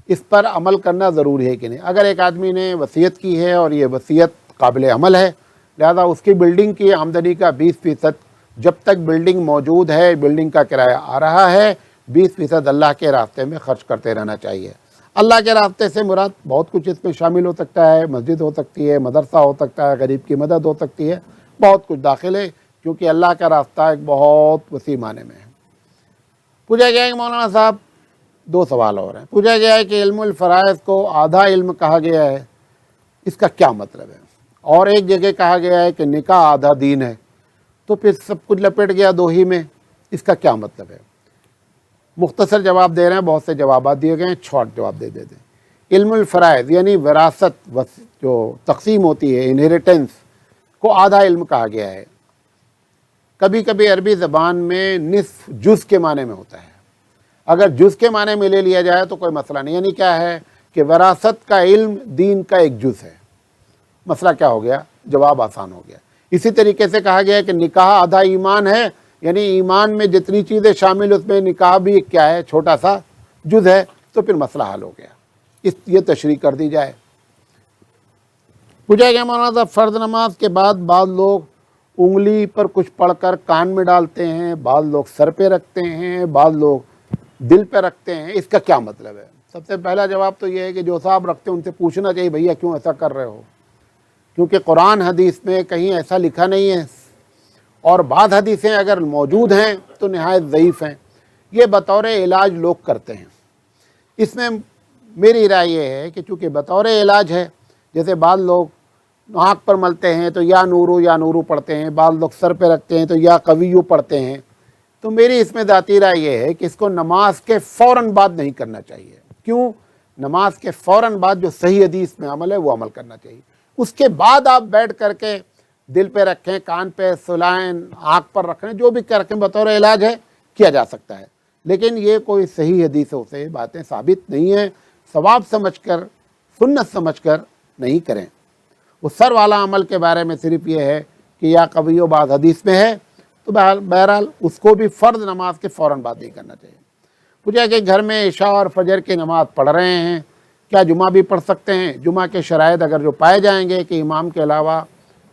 اس پر عمل کرنا ضروری ہے کہ نہیں؟ اگر ایک آدمی نے وصیت کی ہے اور یہ وصیت قابل عمل ہے، لہذا اس کی بلڈنگ کی آمدنی کا 20% جب تک بلڈنگ موجود ہے، بلڈنگ کا کرایہ آ رہا ہے، 20% اللہ کے راستے میں خرچ کرتے رہنا چاہیے۔ اللہ کے راستے سے مراد بہت کچھ اس میں شامل ہو سکتا ہے، مسجد ہو سکتی ہے، مدرسہ ہو سکتا ہے، غریب کی مدد ہو سکتی ہے، بہت کچھ داخل ہے، کیونکہ اللہ کا راستہ ایک بہت وسیع معنی میں ہے۔ پوچھا گیا ہے کہ مولانا صاحب 2 سوال اور ہیں۔ پوچھا گیا ہے کہ علم الفرائض کو آدھا علم کہا گیا ہے، اس کا کیا مطلب ہے؟ اور ایک جگہ کہا گیا ہے کہ نکاح آدھا دین ہے، تو پھر سب کچھ لپٹ گیا 2 ہی میں، اس کا کیا مطلب ہے؟ مختصر جواب دے رہے ہیں، بہت سے جوابات دیے گئے ہیں، شارٹ جواب دے دیتے ہیں۔ علم الفرائض یعنی وراثت جو تقسیم ہوتی ہے، انہیریٹنس کو آدھا علم کہا گیا ہے۔ کبھی کبھی عربی زبان میں نصف جز کے معنی میں ہوتا ہے، اگر جز کے معنی میں لے لیا جائے تو کوئی مسئلہ نہیں، یعنی کیا ہے کہ وراثت کا علم دین کا ایک جز ہے۔ مسئلہ کیا ہو گیا؟ جواب آسان ہو گیا۔ اسی طریقے سے کہا گیا ہے کہ نکاح آدھا ایمان ہے، یعنی ایمان میں جتنی چیزیں شامل اس میں نکاح بھی کیا ہے؟ چھوٹا سا جز ہے، تو پھر مسئلہ حل ہو گیا، یہ تشریح کر دی جائے۔ پوچھا گیا مولانا صاحب فرض نماز کے بعد بعض لوگ انگلی پر کچھ پڑھ کر کان میں ڈالتے ہیں، بعض لوگ سر پہ رکھتے ہیں، بعض لوگ دل پہ رکھتے ہیں، اس کا کیا مطلب ہے؟ سب سے پہلا جواب تو یہ ہے کہ جو صاحب رکھتے ہیں ان سے پوچھنا چاہیے بھیا کیوں ایسا کر رہے ہو، کیونکہ قرآن حدیث میں کہیں ایسا لکھا نہیں ہے، اور بعض حدیثیں اگر موجود ہیں تو نہایت ضعیف ہیں، یہ بطور علاج لوگ کرتے ہیں۔ اس میں میری رائے یہ ہے کہ چونکہ بطور علاج ہے، جیسے بعض لوگ آنکھ پر ملتے ہیں تو یا نورو پڑھتے ہیں، بعض لوگ سر پہ رکھتے ہیں تو یا قویو پڑھتے ہیں، تو میری اس میں ذاتی رائے یہ ہے کہ اس کو نماز کے فوراً بعد نہیں کرنا چاہیے۔ کیوں؟ نماز کے فوراً بعد جو صحیح حدیث میں عمل ہے وہ عمل کرنا چاہیے، اس کے بعد آپ بیٹھ کر کے دل پہ رکھیں، کان پہ سلائیں، آنکھ پر رکھیں، جو بھی کر کے بطور علاج ہے کیا جا سکتا ہے، لیکن یہ کوئی صحیح حدیثوں سے باتیں ثابت نہیں ہیں، ثواب سمجھ کر، سنت سمجھ کر نہیں کریں۔ وہ سر والا عمل کے بارے میں صرف یہ ہے کہ یا قوی و بعض حدیث میں ہے، تو بہرحال اس کو بھی فرض نماز کے فوراً بعد نہیں کرنا چاہیے۔ پوچھا کہ گھر میں عشاء اور فجر کی نماز پڑھ رہے ہیں، کیا جمعہ بھی پڑھ سکتے ہیں؟ جمعہ کے شرائط اگر جو پائے جائیں گے کہ امام کے علاوہ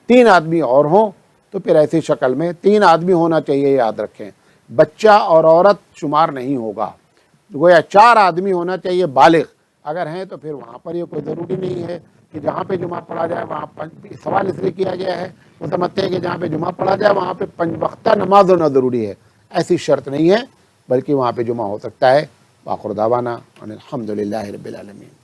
3 آدمی اور ہوں تو پھر ایسی شکل میں 3 آدمی ہونا چاہیے، یاد رکھیں، بچہ اور عورت شمار نہیں ہوگا، گویا 4 آدمی ہونا چاہیے بالغ، اگر ہیں تو پھر وہاں پر یہ کوئی ضروری نہیں ہے کہ جہاں پہ جمعہ پڑھا جائے وہاں سوال اس لیے کیا گیا ہے، وہ سمجھتے ہیں کہ جہاں پہ جمعہ پڑھا جائے وہاں پہ 5 وقتہ نماز ہونا ضروری ہے، ایسی شرط نہیں ہے، بلکہ وہاں پہ جمعہ ہو سکتا ہے۔ وآخر دعوانا ان الحمد للہ رب العالمین۔